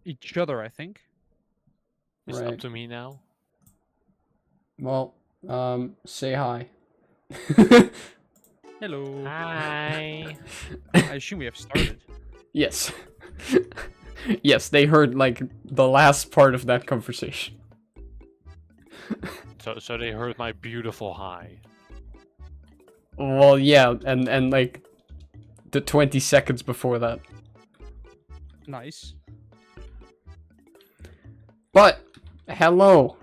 each other, I think. It's up to me now. Well, say hi. Hello. Hi. I assume we have started. Yes. Yes, they heard like the last part of that conversation. So they heard my beautiful hi. Well, yeah, and like the 20 seconds before that. Nice. But hello.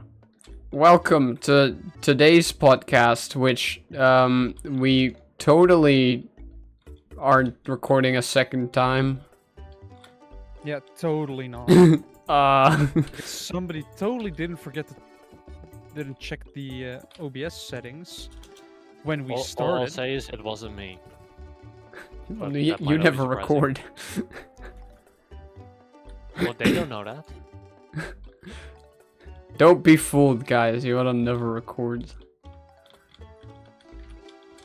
Welcome to today's podcast, which we totally aren't recording a second time. Yeah, totally not. uh Somebody totally didn't check the OBS settings when we All started. I'll say is it wasn't me. But you that might not be never surprising. record. Well, they don't know that. Don't be fooled, guys. You oughta never record.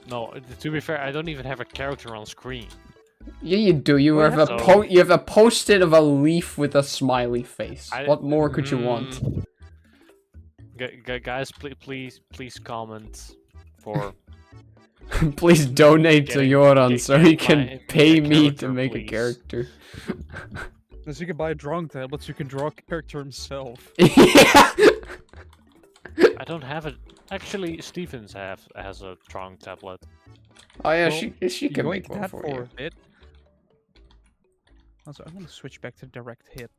No, to be fair, I don't even have a character on screen. Yeah, you do. You Well, have you have a post-it of a leaf with a smiley face. What more could you want? Guys, please comment for. Please donate to Yoran so he can my pay me to character, make a please. character. So you can buy a drawing tablet, so you can draw a character himself. Yeah. I don't have it. Actually, Stevens has a drawing tablet. Oh yeah, Well, she can going make to one that for for you. a bit. Also, I'm gonna switch back to direct hit.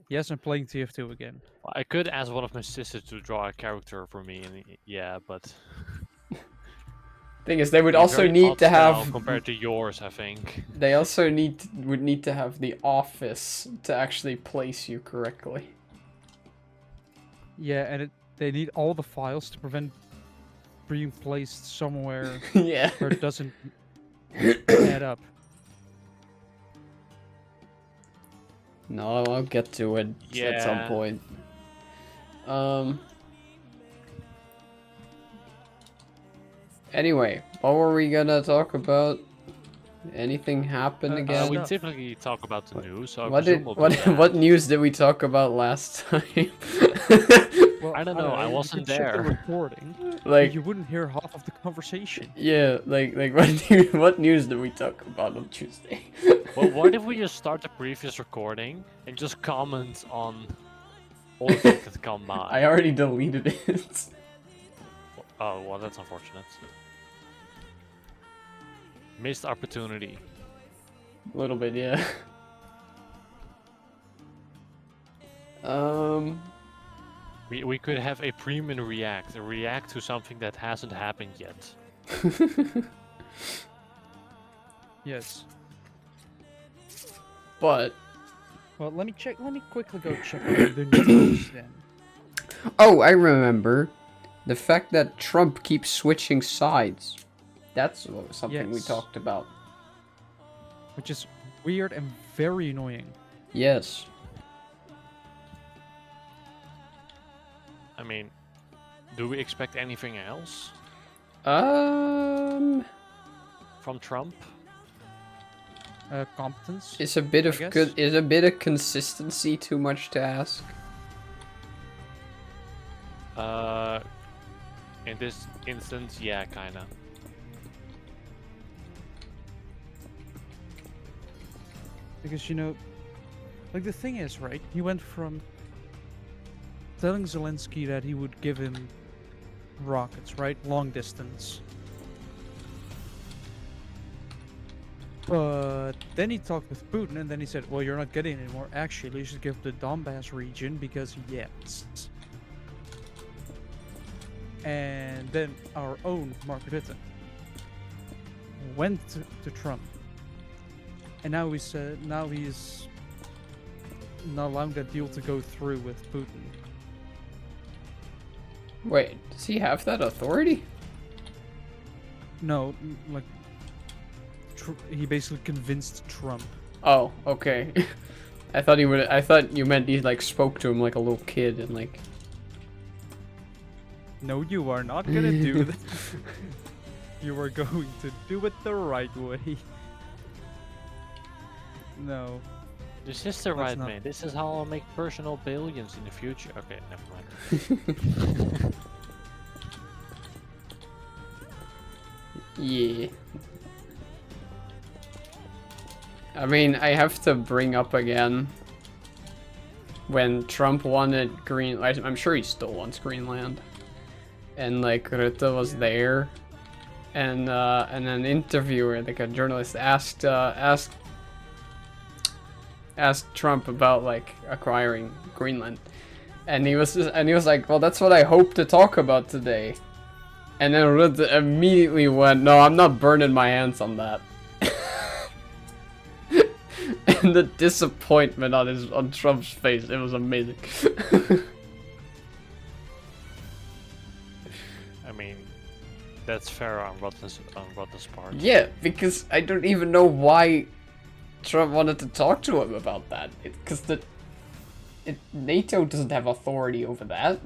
Yes, I'm playing TF2 again. Well, I could ask one of my sisters to draw a character for me, and yeah, but Thing is, they would Be also very need odd to style have. compared to yours, I think. They also would need to have the office to actually place you correctly. Yeah, and they need all the files to prevent being placed somewhere Yeah. where it doesn't add up. No, I'll get to it at some Yeah. point. Anyway, what were we gonna talk about? Anything happen again? We Stuff. typically talk about the news, so I What presume did we'll do that. what news did we talk about last time? Well, I don't know, I you wasn't could check the there. recording, but Like, you wouldn't hear half of the conversation. yeah, like what news did we talk about on Tuesday? Well, what if we just start the previous recording and just comment on all the things that come by? I already deleted it. Oh, well, that's unfortunate. Missed opportunity. A little bit, yeah. We could have a premium react to something that hasn't happened yet. Yes. But Well, let me quickly go check out the news then. oh, I remember the fact that Trump keeps switching sides. That's something we Yes. talked about. Which is weird and very annoying. Yes. I mean, do we expect anything else Um, from Trump? Competence. is a bit of guess. good. Is a bit of consistency too much to ask? In this instance, yeah, kinda. Because, you know, like the thing is, right? He went from telling Zelensky that he would give him rockets, right? Long distance. But then he talked with Putin, and then he said, well, you're not getting it anymore. Actually, you should give the Donbass region because, yes. And then our own Mark Rutte went to Trump. And now he's not allowing that deal to go through with Putin. Wait, does he have that authority? No, like he basically convinced Trump. Oh, okay. I thought he would. I thought you meant he like spoke to him like a little kid and like. No, you are not gonna do that. You are going to do it the right way. No. This is the Let's right not- man. This is how I'll make personal billions in the future. Okay, never mind. Yeah. I mean, I have to bring up again when Trump wanted Greenland. I'm sure he still wants Greenland, and like Rutte was Yeah. there, and an interviewer, like a journalist, asked Trump about like acquiring Greenland, and he was like, well, that's what I hope to talk about today. And then Rutte immediately went, no, I'm not burning my hands on that. And the disappointment on Trump's face, it was amazing. I mean, that's fair on Rutte's part. Yeah, because I don't even know why Trump wanted to talk to him about that. Because NATO doesn't have authority over that.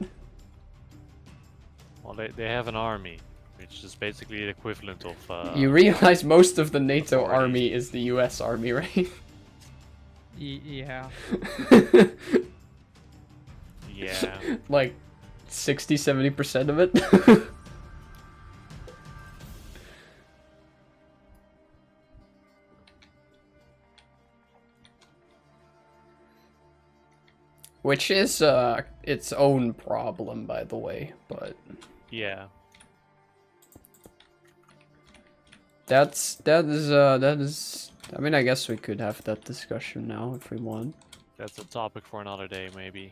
Well, they have an army, which is basically the equivalent of. You realize most of the NATO authority. army is the US army, right? Yeah. Yeah. Like 60-70% of it. Which is its own problem, by the way, but Yeah. that is I mean, I guess we could have that discussion now if we want. That's a topic for another day, maybe.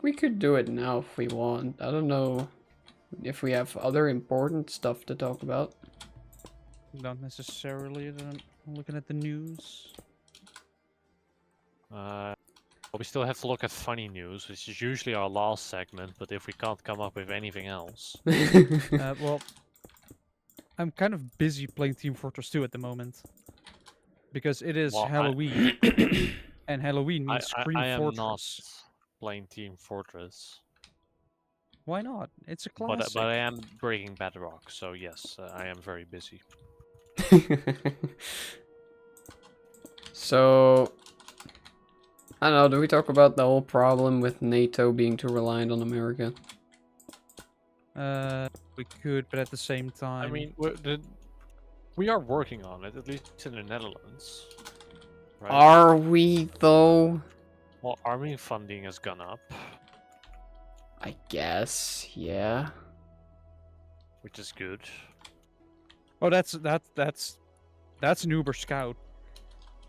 We could do it now if we want. I don't know if we have other important stuff to talk about. Not necessarily. I'm looking at the news. But we still have to look at funny news, which is usually our last segment. But if we can't come up with anything else, Well, I'm kind of busy playing Team Fortress 2 at the moment. Because it is Well, Halloween. And Halloween I means Scream am Fortress. not playing Team Fortress, Why not? It's a but classic. but I am breaking Bedrock. So yes, I am very busy. So, I don't know, do we talk about the whole problem with NATO being too reliant on America? We could, but at the same time... I mean, we are working on it, at least in the Netherlands. Right? Are we, though? Well, army funding has gone up, I guess, yeah. which is good. Oh, that's an Uber Scout.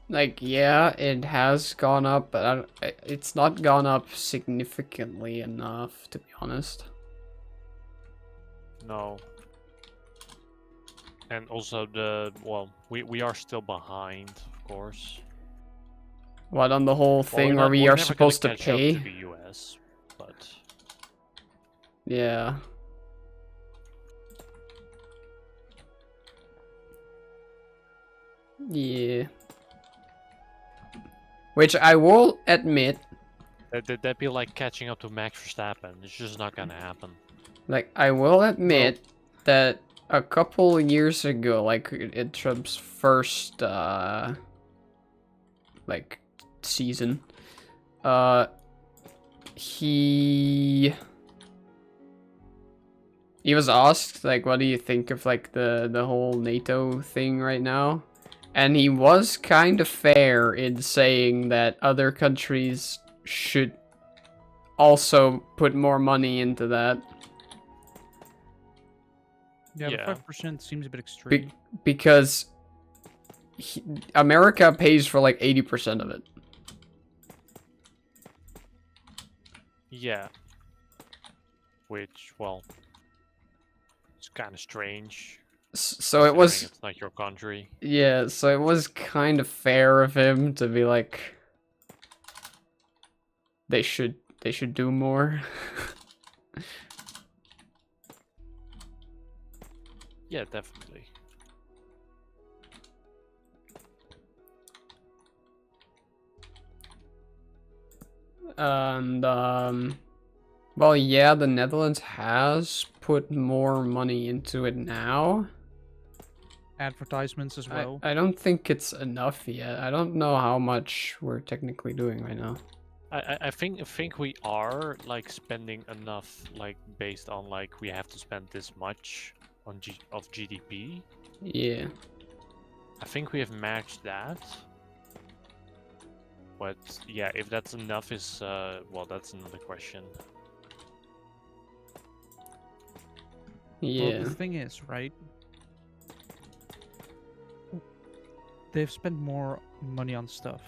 Like, yeah, it has gone up, but it's not gone up significantly enough, to be honest. No. And also we are still behind, of course. What, on the whole Well, thing we're where we never are gonna supposed to catch up pay? to the US, but Yeah. Yeah. Which I will admit, that'd be like catching up to Max Verstappen. It's just not gonna happen. like, I will admit that a couple years ago, like, in Trump's first, like, season, he was asked, like, what do you think of, like, the whole NATO thing right now? And he was kind of fair in saying that other countries should also put more money into that. Yeah, Yeah. but 5% seems a bit extreme. Because America pays for like 80% of it. Yeah. Which, well, it's kind of strange. So it was, It's not your country. yeah, so it was kind of fair of him to be like, they should do more. Yeah, definitely. And well, yeah, the Netherlands has put more money into it now. advertisements as well. I don't think it's enough yet. I don't know how much we're technically doing right now. I think we are like spending enough, like based on like we have to spend this much on of GDP. Yeah. I think we have matched that. But yeah, if that's enough is well, that's another question. Well, Yeah. the thing is, right? They've spent more money on stuff.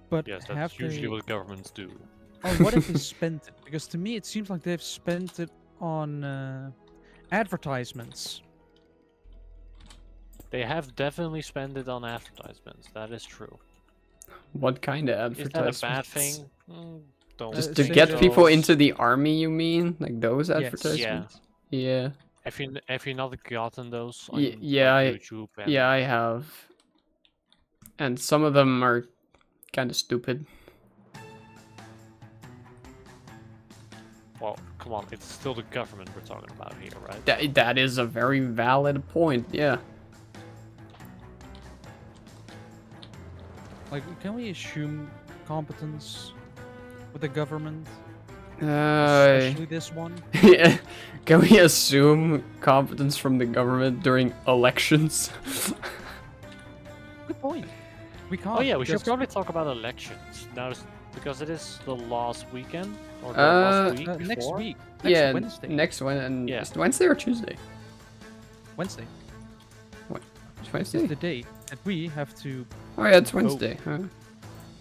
But Yes, have that's usually they... what governments do. Or what if they spent it? Because to me, it seems like they've spent it on advertisements. They have definitely spent it on advertisements. That is true. What kind of Is that advertisements? a bad thing? Don't Just to say think get so. people into the army, you mean? Like those Yes. advertisements? Yeah. Have you not gotten those on Yeah, like, YouTube? And... Yeah, I have. And some of them are kind of stupid. Well, come on, it's still the government we're talking about here, right? That is a very valid point, yeah. Like, can we assume competence with the government? Uh, Especially this one? yeah. Can we assume competence from the government during elections? Good point. We can't. Oh yeah, we should because- probably talk about elections now, because it is the last weekend or the last week next before. week. Next yeah, Wednesday. next one. And Yeah. is it Wednesday or Tuesday? Wednesday. It's It's Wednesday? the day that we have to. Oh yeah, it's Wednesday. Huh?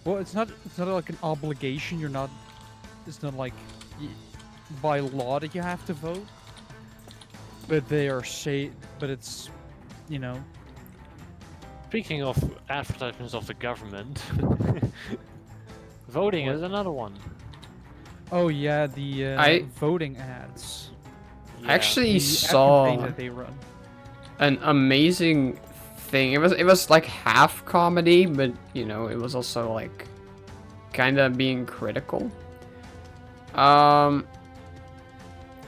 Well, it's not. It's not like an obligation. You're not. It's not like by law that you have to vote. But they are But it's, you know. Speaking of advertisements of the government, voting is another one. Oh yeah, the voting ads. I actually The ad saw campaign that they run. an amazing thing. It was like half comedy, but you know, it was also like kind of being critical.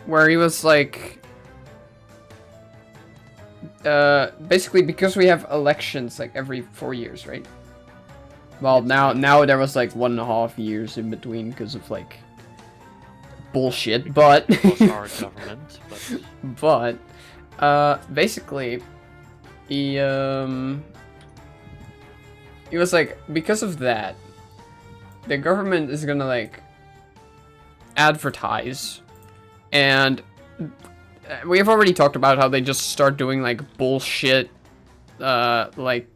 Where he was like, basically because we have elections like every 4 years, right? Well, now there was like 1.5 years in between because of like bullshit, but It was our government, but basically he was like, because of that, the government is gonna like advertise, and we have already talked about how they just start doing like bullshit like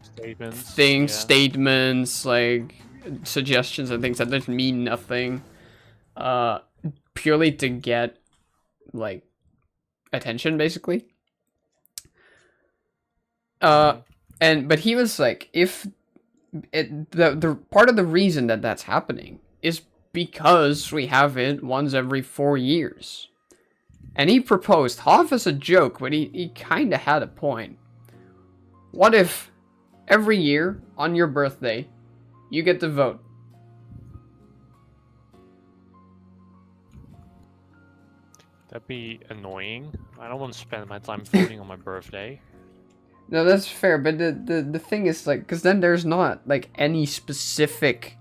statements, like suggestions and things that just mean nothing, purely to get like attention, basically. But he was like, if the part of the reason that that's happening is because we have it once every 4 years. And he proposed, half as a joke, but he kind of had a point. What if every year on your birthday, you get to vote? that'd be annoying. I don't want to spend my time voting on my birthday. No, that's fair, but the thing is, like, because then there's not, like, any specific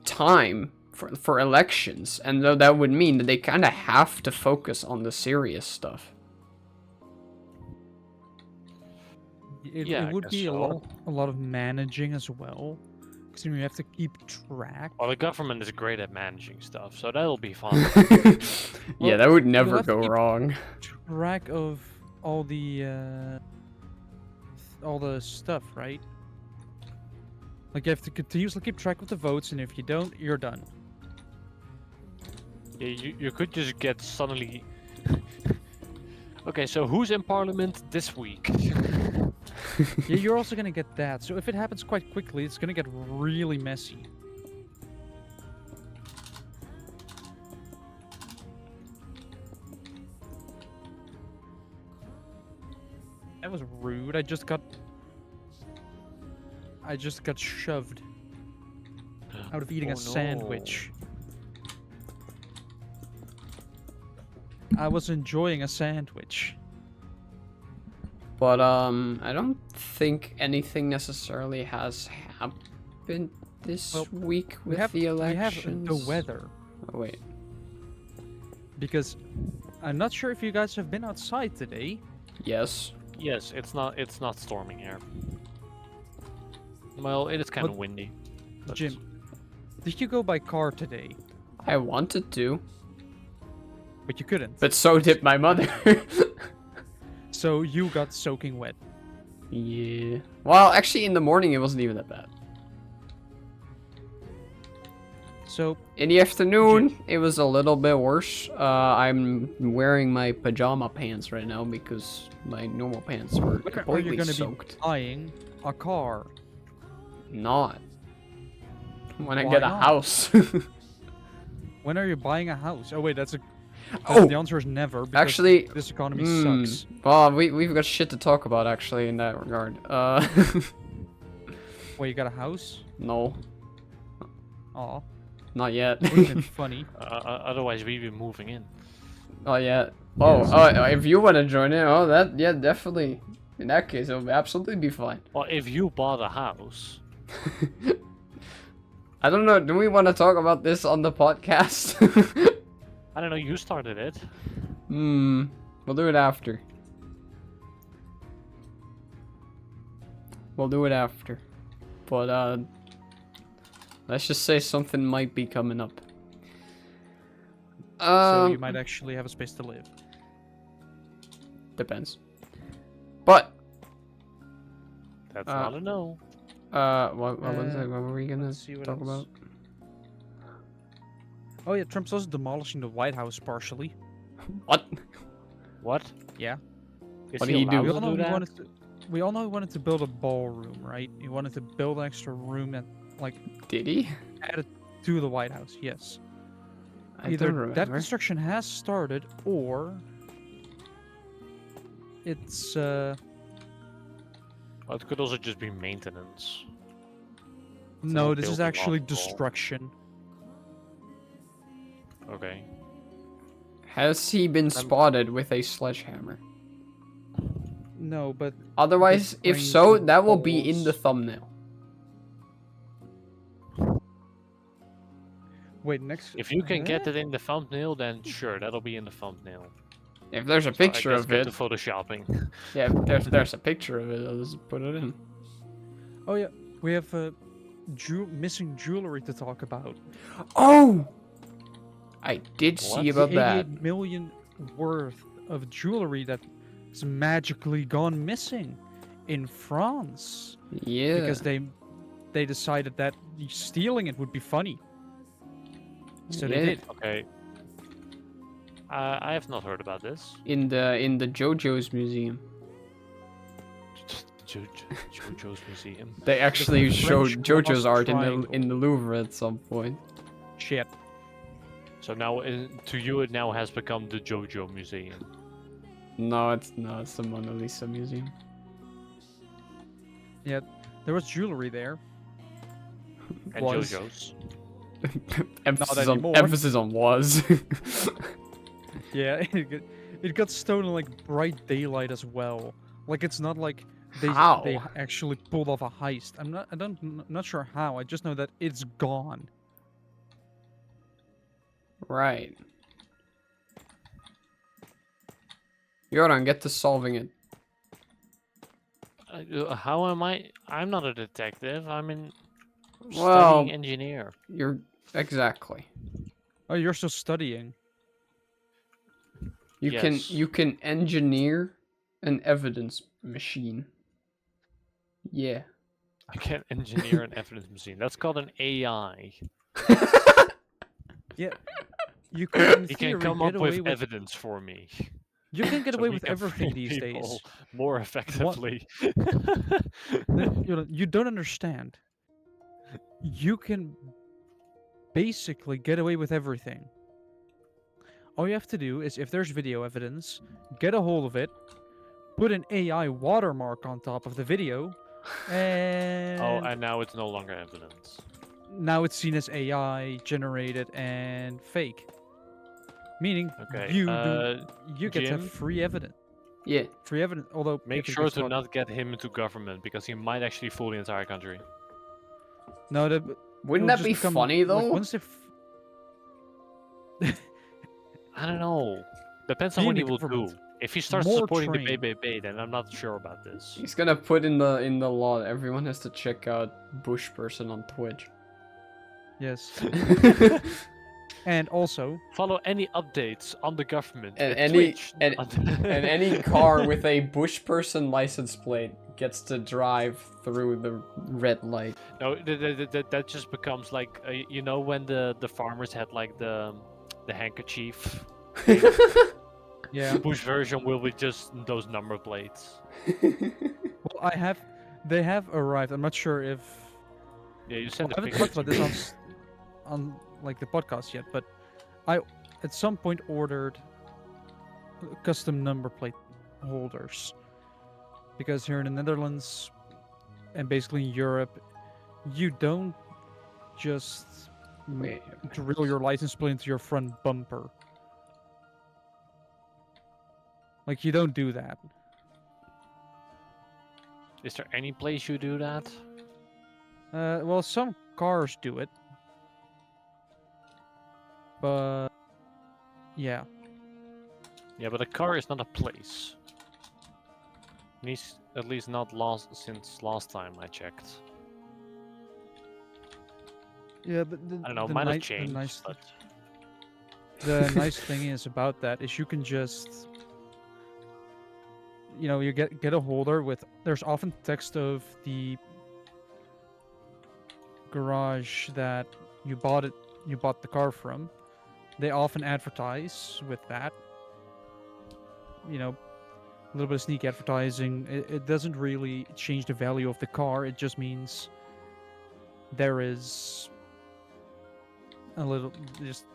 time for elections, and though that would mean that they kind of have to focus on the serious stuff. It would be a lot of managing as well, because you have to keep track. Well, the government is great at managing stuff, so that'll be fun. Yeah, that would never have to go keep wrong. Track of all the stuff, right? Like you have to continuously keep track of the votes, and if you don't, you're done. Yeah, you could just get suddenly... Okay, so who's in parliament this week? Yeah, you're also gonna get that. So if it happens quite quickly, it's gonna get really messy. That was rude. I just got shoved out of eating Oh, a sandwich. I was enjoying a sandwich. But I don't think anything necessarily has happened this Well, week with the we elections. have the weather. Oh, wait. Because I'm not sure if you guys have been outside today. Yes. Yes, it's not storming here. Well, it is kind of But- windy. But Jim, did you go by car today? I wanted to, But you couldn't. but so did my mother. So you got soaking wet. Yeah. Well, actually, in the morning, it wasn't even that bad. So In the afternoon, it was a little bit worse. I'm wearing my pajama pants right now because my normal pants were when are you completely going to be soaked. buying a car? Not. When I Why get a not? house. When are you buying a house? Oh wait, that's a. Oh! The answer is never. Because Actually, this economy Hmm. sucks. Well, we've got shit to talk about actually in that regard. Wait, you got a house? No, Aw, not yet. wouldn't it be funny? otherwise, we'd be moving in. Not yet. Oh, Yes. if you want to join in, oh, that, yeah, definitely. In that case, it would absolutely be fine. Well, if you bought a house, I don't know. Do we want to talk about this on the podcast? I don't know. You started it. We'll do it after. We'll do it after. But, let's just say something might be coming up. So you might actually have a space to live. Depends. But, That's not a no. what was it? What were we gonna let's see what talk else. about? Oh yeah, Trump's also demolishing the White House partially. What? What? Yeah. Is What he did he do? allowed We to all know he that? wanted to. We all know he wanted to build a ballroom, right? He wanted to build an extra room and like Did he? add it to the White House. Yes. I Either don't that remember. construction has started, or it's Well, it could also just be maintenance. no. not This is building actually off the wall. destruction. Okay. Has he been spotted with a sledgehammer? No, but Otherwise, if brings so, the that will be in the balls. thumbnail. wait. Next. If you can get Huh? it in the thumbnail, then sure, that'll be in the thumbnail. If there's a So I picture guess of get it, to photoshopping. yeah, if there's a picture of it, I'll just put it in. Oh yeah, we have missing jewelry to talk about. Oh! I did see What? about that. 88 million worth of jewelry that's magically gone missing in France Yeah. because they decided that stealing it would be funny. So they Yeah. did. Okay. I have not heard about this. in the JoJo's museum. JoJo's museum. They actually showed French JoJo's Lost art in Triangle. the Louvre at some point. Shit. So now, to you, it now has become the JoJo Museum. No, it's not. It's the Mona Lisa museum. Yeah, there was jewelry there. And Was. JoJo's. anymore. Emphasis on was. Yeah, it got stolen like bright daylight as well. Like it's not like they How? actually pulled off a heist. I'm not sure how. I just know that it's gone. Right. Yoran, get to solving it. How am I? I'm not a detective. I'm an Well- studying engineer. You're exactly. Oh, you're still studying. You Yes. can engineer an evidence machine. Yeah. I can't engineer an evidence machine. That's called an AI. Yeah, you can. In He theory, can come get up away with evidence for me. You can get so away we with can everything fool these days. people more effectively. You don't understand. You can basically get away with everything. All you have to do is, if there's video evidence, get a hold of it, put an AI watermark on top of the video, and Oh, and now it's no longer evidence. now it's seen as AI generated and fake. Meaning Okay, you get to Jim? have free evidence. Yeah. Free evidence, although Make if it sure gets to caught- not get him into government because he might actually fool the entire country. No, that Wouldn't it'll that just be become, funny though? Like, once I don't know. Depends on Being what the he will do. government, if he starts more supporting trained. the BBB, then I'm not sure about this. He's gonna put in the law that everyone has to check out Bush person on Twitch. Yes. And also, Follow any updates on the government And at any- Twitch. and- And any car with a Bush person license plate gets to drive through the red light. No, that just becomes like you know when the farmers had like the handkerchief. yeah. Bush version will be just those number plates. Well, they have arrived. I'm not sure if Yeah, you send I a haven't picture talked about to this me. on like the podcast yet, but I at some point ordered custom number plate holders because here in the Netherlands and basically in Europe, you don't just Wait. drill your license plate into your front bumper. Like, you don't do that. Is there any place you do that? Well, some cars do it, but yeah. Yeah, but a car is not a place. At least not since last time I checked. Yeah, but I don't know, might have changed, but the nice thing is about that is you can just, you get a holder with. There's often text of the garage that you bought the car from. They often advertise with that. A little bit of sneak advertising. It doesn't really change the value of the car. It just means there is a little, just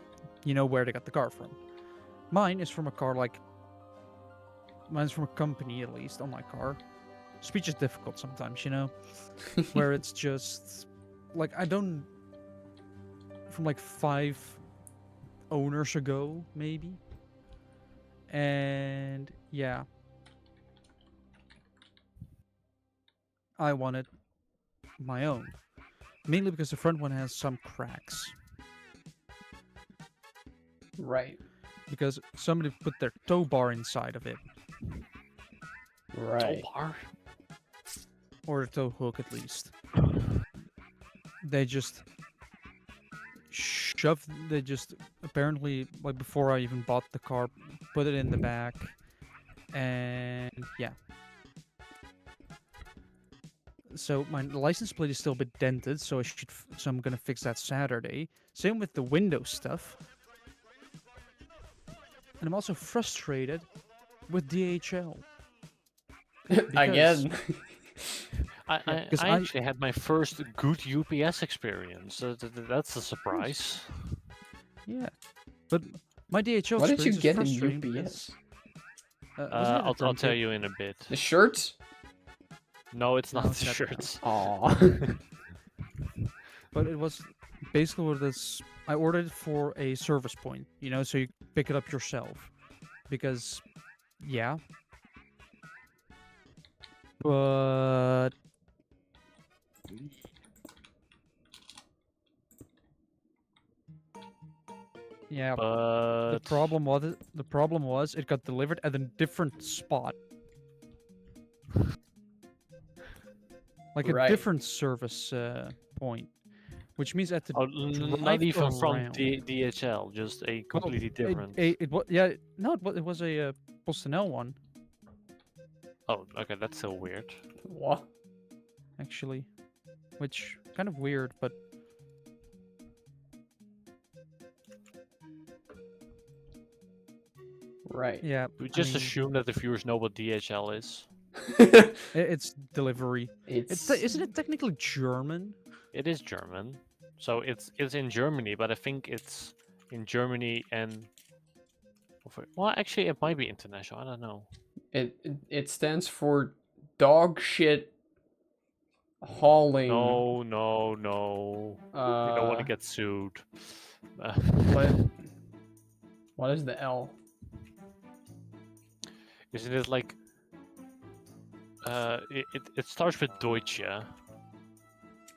where they got the car from. Mine's from a company, at least on my car. Speech is difficult sometimes, where it's just like from like 5 owners ago, maybe. And yeah, I wanted my own, mainly because the front one has some cracks. Right. Because somebody put their tow bar inside of it, Right. bar? or a tow hook at least. They just apparently, like, before I even bought the car, put it in the back, and yeah. So my license plate is still a bit dented, so I'm gonna fix that Saturday. Same with the window stuff. And I'm also frustrated with DHL. Again. I 'cause actually had my first good UPS experience. That's a surprise. Yeah, but my DHL What did you experience is get in frustrating UPS? because, wasn't it a I'll drum tell kit? you in a bit. The shirts? No, it's not No, the it's not. shirts. Aww. But it was basically what this. I ordered it for a service point, so you pick it up yourself. Because, yeah. But yeah, But the problem was it got delivered at a different spot. Like a Right. different service point. Which means at the not drive even from around. DHL, just a completely different. It was, yeah, no, it was a PostNL one, Oh, okay, that's so weird. What? actually, which kind of weird, but Right. yeah, We I just mean, assume that the viewers know what DHL is. it's delivery. It's Isn't it technically German? It is German, so it's in Germany, but I think it's in Germany and. Well, actually, it might be international. I don't know. it stands for dog shit hauling. No. We don't want to Uh, get sued. what? What is the L? Isn't it like? It starts with Deutsche.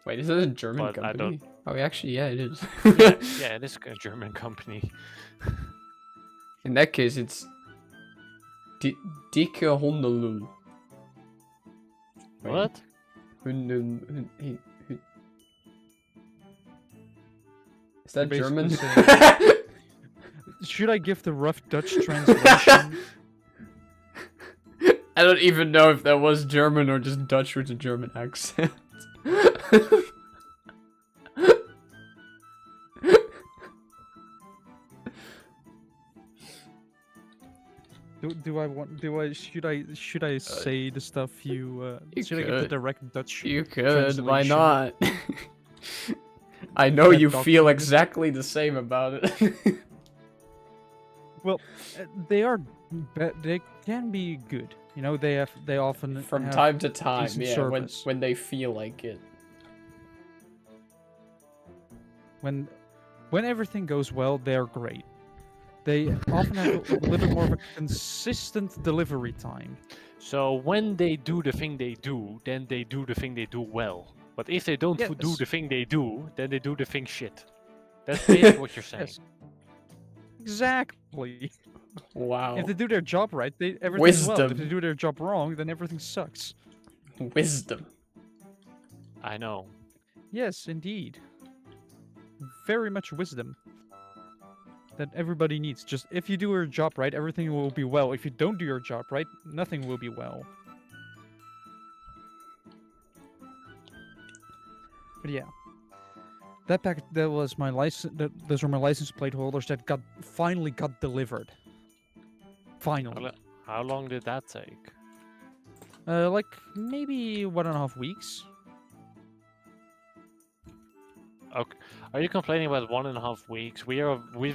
Wait, is it a German But I company? Oh, actually, yeah, it is. Yeah, it is a German company. In that case, it's Dicke Hondelul. Wait. What? Is that You're German? basically Should I give the rough Dutch translation? I don't even know if that was German or just Dutch with a German accent. Should I say the stuff you you should I give the could. direct Dutch You could, why translation? not? I know That you feel document- exactly the same about it. Well, they can be good. You know, they often From have time to time, decent yeah, service. when they feel like it. when everything goes well, they're great. They often have a little bit more of a consistent delivery time. So when they do the thing they do, then they do the thing they do well. But if they don't do Yes. the thing they do, then they do the thing shit. That's basically what you're saying. Yes. Exactly. Wow. If they do their job right, everything's well. If Wisdom. they do their job wrong, then everything sucks. Wisdom. I know. Yes, indeed. Very much wisdom that everybody needs. Just if you do your job right, everything will be well. If you don't do your job right, nothing will be well. But yeah, that was my license. Those were my license plate holders that finally got delivered. Finally, How long did that take? like maybe 1.5 weeks. Okay. Are you complaining about 1.5 weeks? We've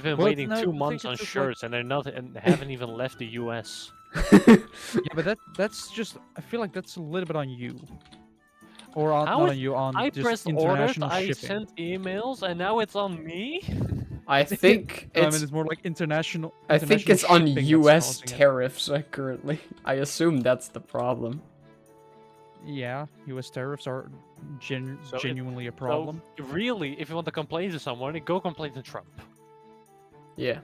been Well, waiting no, I 2 think months it's on just shirts and they're not and haven't even left the US. Yeah, but that's just. I feel like that's a little bit on you, or on How not is- on you, on I just pressed orders, international I shipping. sent emails, and now it's on me? I think No, I mean, it's it's more like international. I think international it's on shipping that's US causing it. tariffs currently. I assume that's the problem. Yeah, U.S. tariffs are So it- genuinely a problem. So, really, if you want to complain to someone, go complain to Trump. Yeah.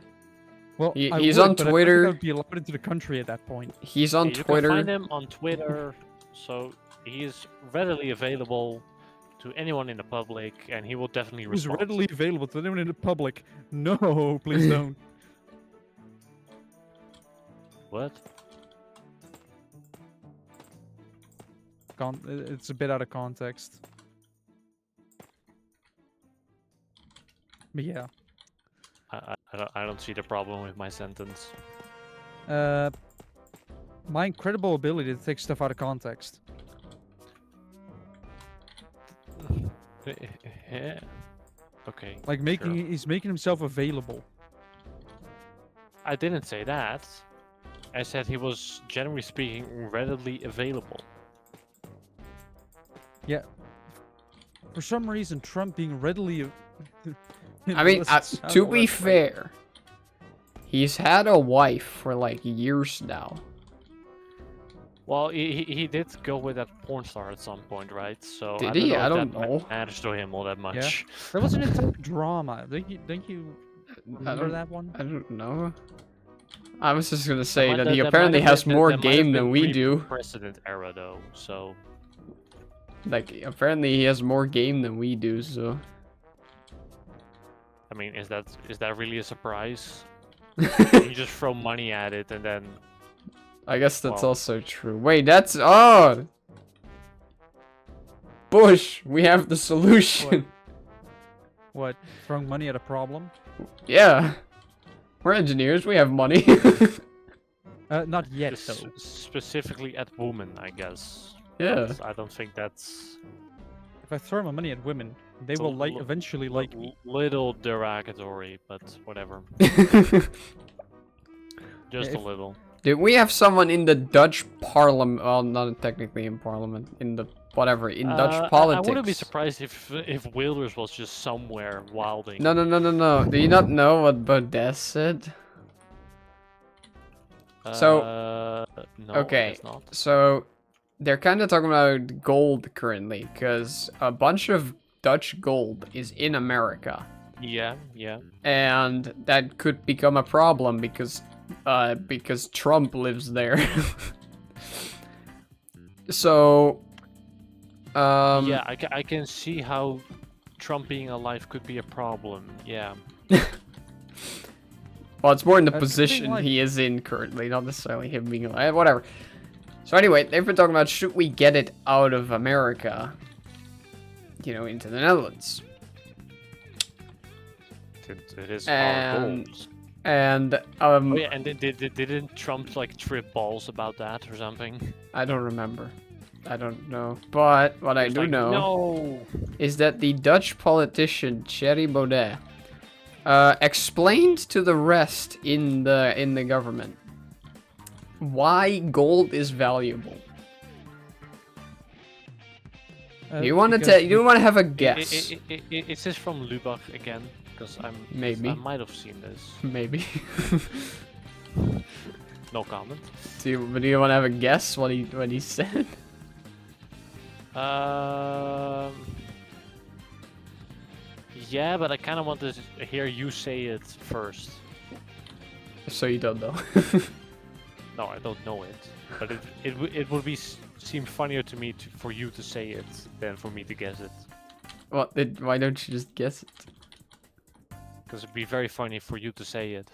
Well, he's I would, on but I don't think Twitter. I would be allowed into the country at that point. He's on You can Twitter. find him on Twitter, so he is readily available to anyone in the public, and he will definitely Who's respond. readily available to anyone in the public? No, please don't. What? It's a bit out of context. But yeah, I don't see the problem with my sentence. my incredible ability to take stuff out of context. Yeah. Okay. Like sure. he's making himself available. I didn't say that. I said he was, generally speaking, readily available. Yeah. For some reason, Trump being readily. I mean, doesn't sound to all be that great. fair, he's had a wife for like years now. Well, he did go with that porn star at some point, right? So Did I don't he? know I if don't that know. matters to him all that much. That was an entire drama. Don't you I remember don't, that one? I don't know. I was just gonna say But that that- he that might apparently have has been- more that might have game been than we do. President era though, so Like, apparently he has more game than we do, so. I mean, is that really a surprise? You just throw money at it and then I guess that's Well. also true. Wait, that's. Oh! Bush, we have the solution. What? Throwing money at a problem? Yeah. We're engineers, we have money. Not yet, s- though. specifically at women, I guess. Yeah. But I don't think that's If I throw my money at women, they It's a will li- eventually like me. little derogatory, but whatever. Just a if- little. Did we have someone in the Dutch parliament? Well, not technically in parliament. In the whatever in Dutch politics. I wouldn't be surprised if Wilders was just somewhere wilding. No. Do you not know what Baudet said? No, okay. it's not. So they're kind of talking about gold currently, because a bunch of Dutch gold is in America, Yeah, yeah. and that could become a problem because Trump lives there. So, Yeah, I can see how Trump being alive could be a problem. Yeah. well, it's more in the That's the thing, position like- he is in currently, not necessarily him being alive. Whatever. So anyway, they've been talking about should we get it out of America, you know, into the Netherlands. It is our And- goals. And Oh yeah, and didn't Trump like trip balls about that or something? I don't remember. I don't know. But what I He's do like, know No. is that the Dutch politician Thierry Baudet explained to the rest in the government why gold is valuable. Do you want to have a guess? Is this from Lubach again? Because I Maybe. might have seen this. Maybe. No comment. do you want to have a guess what he said? Yeah, but I kind of want to hear you say it first. So you don't know. No, I don't know it, but it would seem funnier to me for you to say it than for me to guess it. Why don't you just guess it? Because it'd be very funny for you to say it.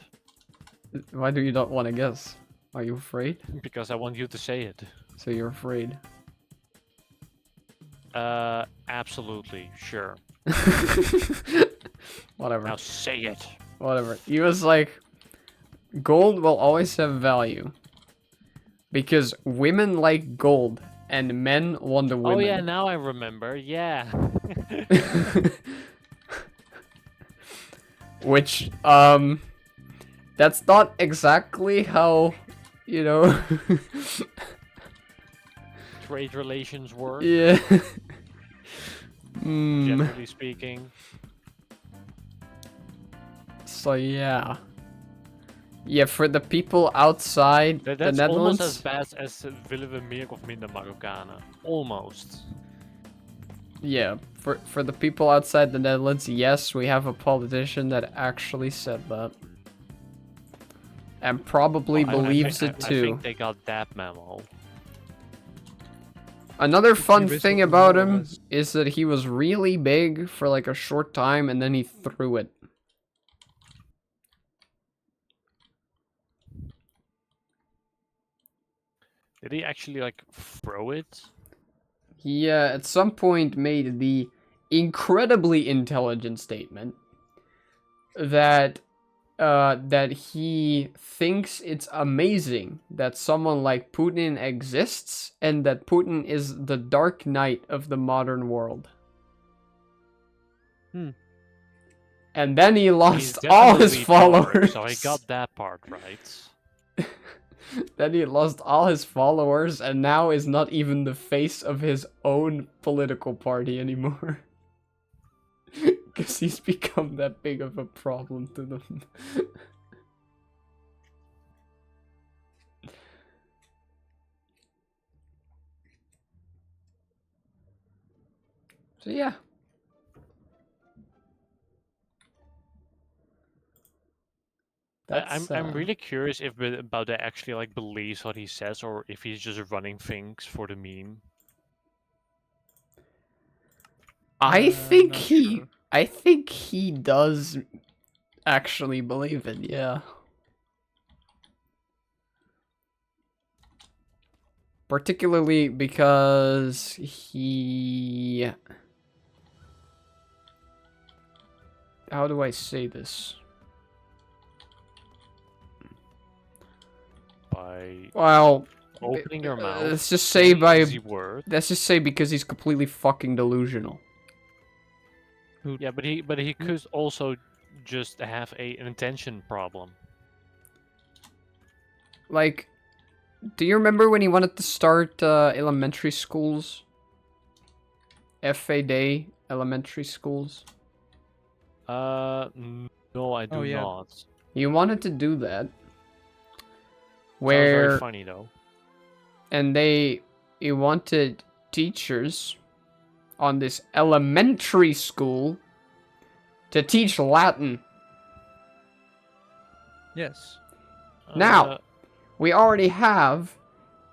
Why do you not want to guess? Are you afraid? Because I want you to say it. So you're afraid. Absolutely, sure. Whatever. Now say it. Whatever. He was like, gold will always have value. Because women like gold and men want the women. Oh yeah, now I remember. Yeah. Which, that's not exactly how, you know. Trade relations work, Yeah. Hmm. generally speaking. So yeah. Yeah, for the people outside the That's Netherlands. almost as bad as willen we meer of minder Marokkanen. Almost. Yeah, for the people outside the Netherlands, yes, we have a politician that actually said that. And probably believes it I too. think they got that memo. Another fun basically thing about more or him less- is that he was really big for like a short time and then he threw it. Did he actually like throw it? He at some point made the incredibly intelligent statement that that he thinks it's amazing that someone like Putin exists and that Putin is the dark knight of the modern world. Hmm. And then he He's lost all his definitely followers. dark, so I got that part right. Then he lost all his followers and now is not even the face of his own political party anymore. Because he's become that big of a problem to them. So yeah. I'm really curious if Baudet actually like believes what he says or if he's just running things for the meme. I think not he sure. I think he does actually believe it, yeah. Particularly because he... How do I say this? By Well, opening your mouth. let's just say saying by... easy word. Let's just say because he's completely fucking delusional. Yeah, but he could also just have an intention problem. Like, do you remember when he wanted to start elementary schools? FA Day elementary schools? No, I do Oh, yeah. not. He wanted to do that. where very funny though. and they wanted teachers on this elementary school to teach Latin. Yes. Now, we already have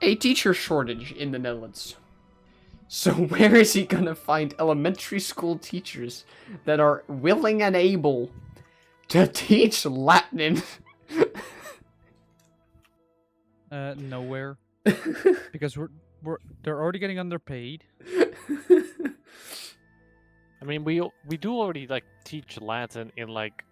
a teacher shortage in the Netherlands. So where is he gonna find elementary school teachers that are willing and able to teach Latin? Nowhere. Because they're already getting underpaid. I mean, we do already like teach Latin in like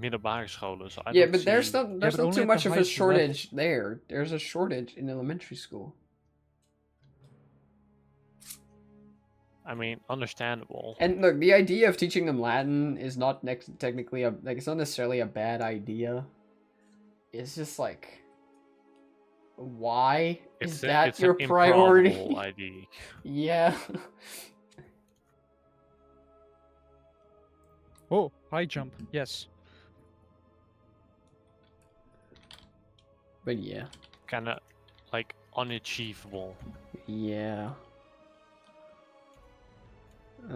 middelbare scholen. So I Yeah, don't but there's see- not there's but not only too at the much of a highest shortage there. There's a shortage in elementary school. I mean, understandable. And look, the idea of teaching them Latin is not technically it's not necessarily a bad idea. It's just like, why is that It's your an priority? improbable idea. Yeah. Oh, high jump. Yes. But yeah. Kind of like unachievable. Yeah. I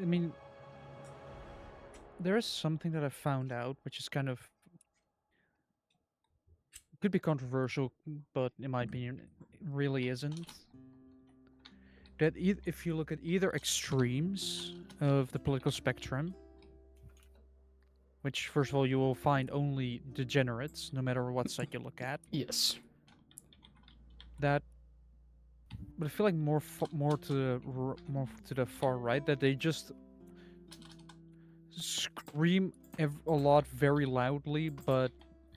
mean, there is something that I found out, which is kind of could be controversial, but in my opinion, it really isn't. That if you look at either extremes of the political spectrum, which first of all you will find only degenerates, no matter what side you look at. Yes. That, but I feel like more to the far right, that they just scream a lot very loudly, but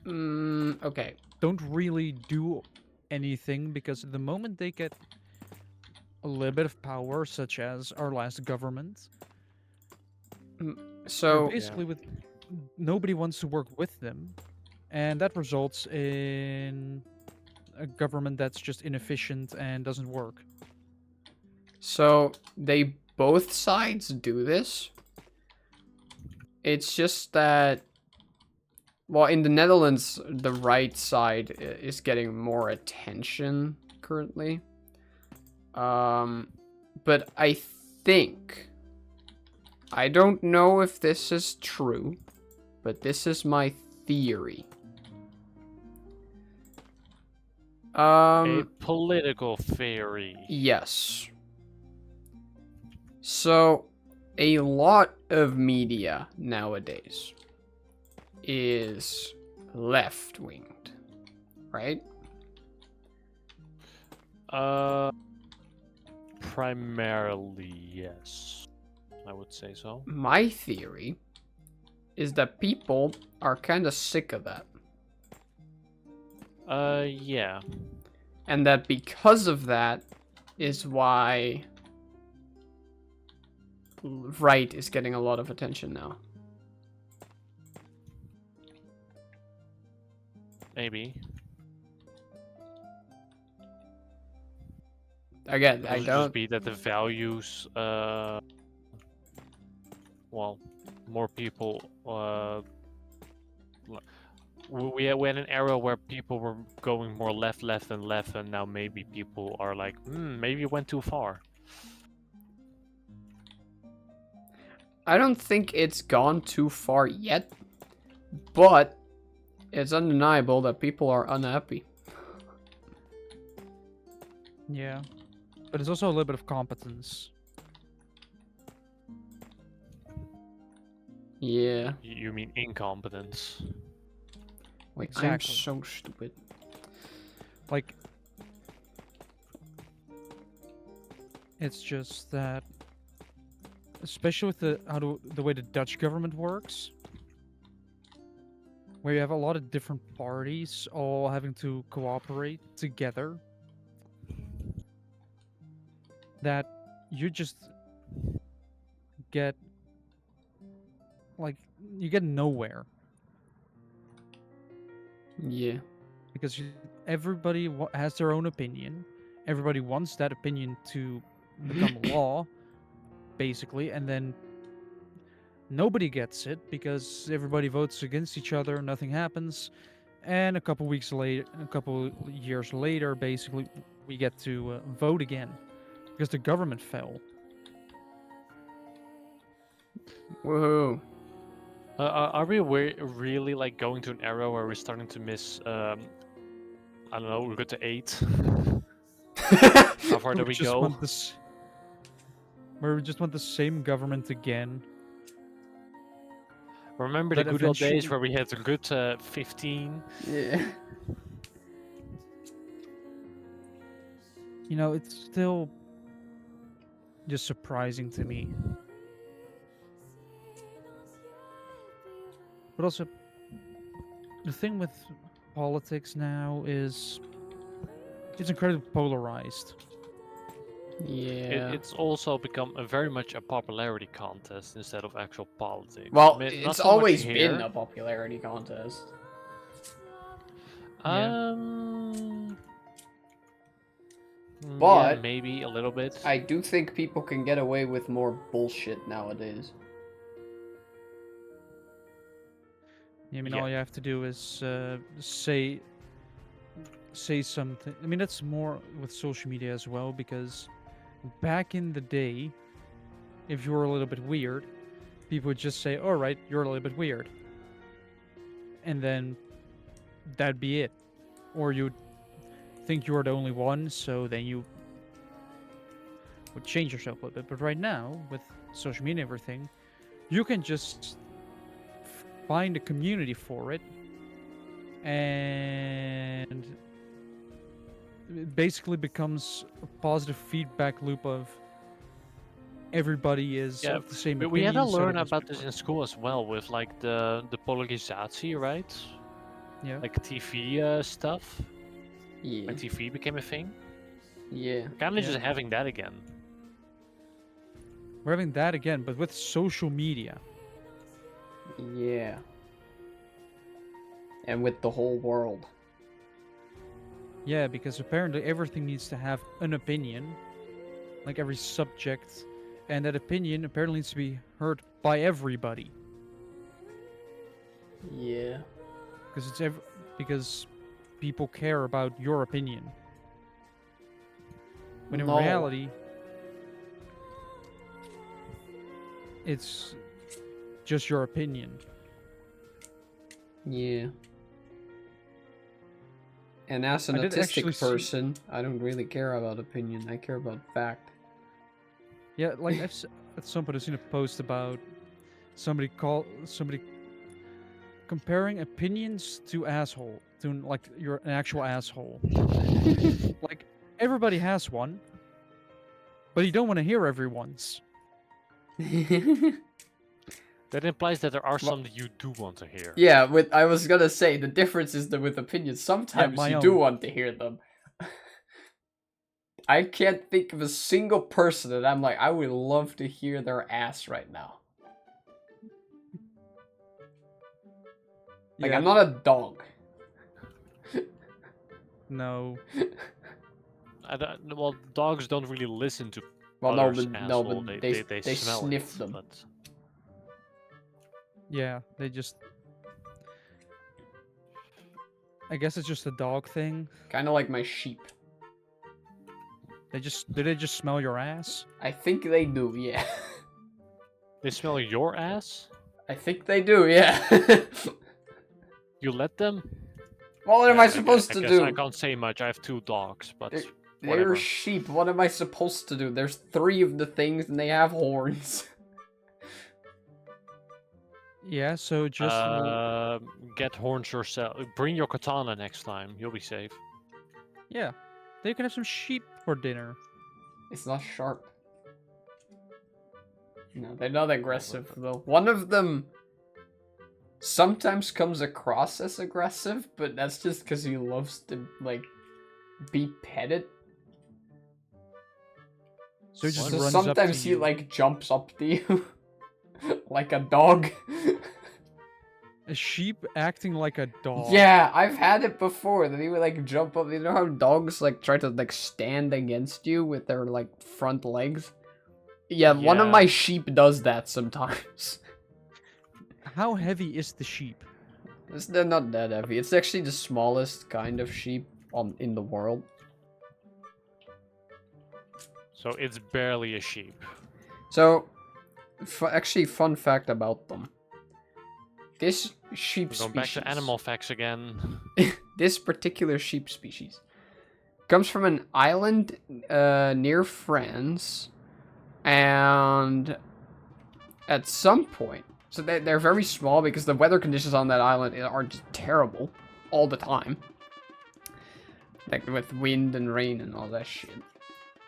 Okay. don't really do anything, because the moment they get a little bit of power, such as our last government, So basically with nobody wants to work with them, and that results in a government that's just inefficient and doesn't work. So they both sides do this. It's just that, well, in the Netherlands, the right side is getting more attention currently. But I think, I don't know if this is true, but this is my theory. A political theory. Yes. So, a lot of media nowadays is left-winged, right? Primarily, yes. I would say so. My theory is that people are kind of sick of that. Yeah. And that because of that is why right is getting a lot of attention now. Maybe. Again, Could I it don't. just be that the values, well, more people, we had an era where people were going more left, and left, and now maybe people are like, maybe it went too far. I don't think it's gone too far yet, but it's undeniable that people are unhappy. Yeah, but it's also a little bit of competence. Yeah. You mean incompetence? Wait, I'm Exactly. so stupid. Like, it's just that, especially with the way the Dutch government works, where you have a lot of different parties all having to cooperate together, that you just get, like, you get nowhere. Yeah. Because everybody has their own opinion, everybody wants that opinion to become law, basically, and then nobody gets it because everybody votes against each other, nothing happens, and a couple weeks later, a couple years later, basically, we get to vote again because the government fell. Woohoo. Are we really like going to an era where we're starting to miss? I don't know. We'll go to 8. How far do we just go? want this, where we just want the same government again. Remember the That good old days eventually- where we had a good 15? Yeah. You know, it's still just surprising to me. But also, the thing with politics now is it's incredibly polarized. Yeah. It's also become very much a popularity contest instead of actual politics. Well, Not it's so much always been here. a popularity contest. Yeah. Yeah, But maybe a little bit. I do think people can get away with more bullshit nowadays. I mean, Yeah. all you have to do is say something. I mean, that's more with social media as well, because back in the day, if you were a little bit weird, people would just say, "All right, you're a little bit weird," and then that'd be it. Or you'd think you were the only one, so then you would change yourself a little bit. But right now, with social media and everything, you can just find a community for it, and it basically becomes a positive feedback loop of everybody is Yeah, of the same But we had to opinion, so learn that about makes this it in school as well, with like the polarizatie, right? Yeah. Like TV stuff. Yeah. When TV became a thing. Yeah. Kind of Yeah. just having that again. We're having that again, but with social media. Yeah. And with the whole world. Yeah, because apparently everything needs to have an opinion, like every subject, and that opinion apparently needs to be heard by everybody. Yeah. Because because people care about your opinion. When in No. reality, it's just your opinion. Yeah. And as an I did actually autistic see- person, I don't really care about opinion. I care about fact. Yeah, like at some point I've seen a post about somebody comparing opinions to asshole, to like you're an actual asshole. Like everybody has one, but you don't want to hear everyone's. That implies that there are Well- some that you do want to hear. Yeah, I was gonna say, the difference is that with opinions, sometimes my you do own. want to hear them. I can't think of a single person that I'm like, I would love to hear their ass right now. Like, Yeah, I'm not a dog. no. Well, dogs don't really listen to Well, no, others' but, asshole. they smell sniff it, them. But... Yeah, they just. I guess it's just a dog thing. Kind of like my sheep. Do they just smell your ass? I think they do, yeah. They smell your ass? I think they do, yeah. You let them? What am Yeah, I supposed to guess do? I can't say much. I have 2 dogs, but They're whatever. sheep. What am I supposed to do? There's 3 of the things and they have horns. Yeah, so just. Get horns yourself. Bring your katana next time. You'll be safe. Yeah, they can have some sheep for dinner. It's not sharp. No, they're not aggressive though. One of them sometimes comes across as aggressive, but that's just because he loves to, like, be petted. So he just So runs up to sometimes he, you. like, jumps up to you. Like a dog. A sheep acting like a dog. Yeah, I've had it before. That he would like jump up. You know how dogs like try to like stand against you with their like front legs? Yeah, one of Yeah. my sheep does that sometimes. How heavy is the sheep? They're not that heavy. It's actually the smallest kind of sheep in the world. So it's barely a sheep. So, actually, fun fact about them. This sheep We're going species, back to animal facts again. this particular sheep species, comes from an island near France, and at some point, so they're very small because the weather conditions on that island are just terrible all the time, like with wind and rain and all that shit.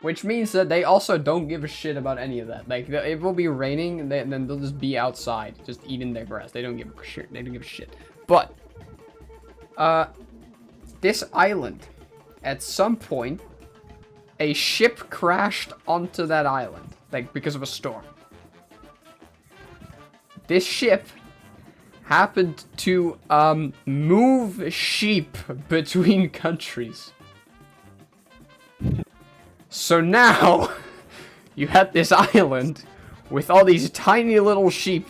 Which means that they also don't give a shit about any of that. Like, it will be raining, and then they'll just be outside, just eating their grass. They don't give a shit. They don't give a shit. But, this island, at some point, a ship crashed onto that island, like, because of a storm. This ship happened to, move sheep between countries. So now, you had this island with all these tiny little sheep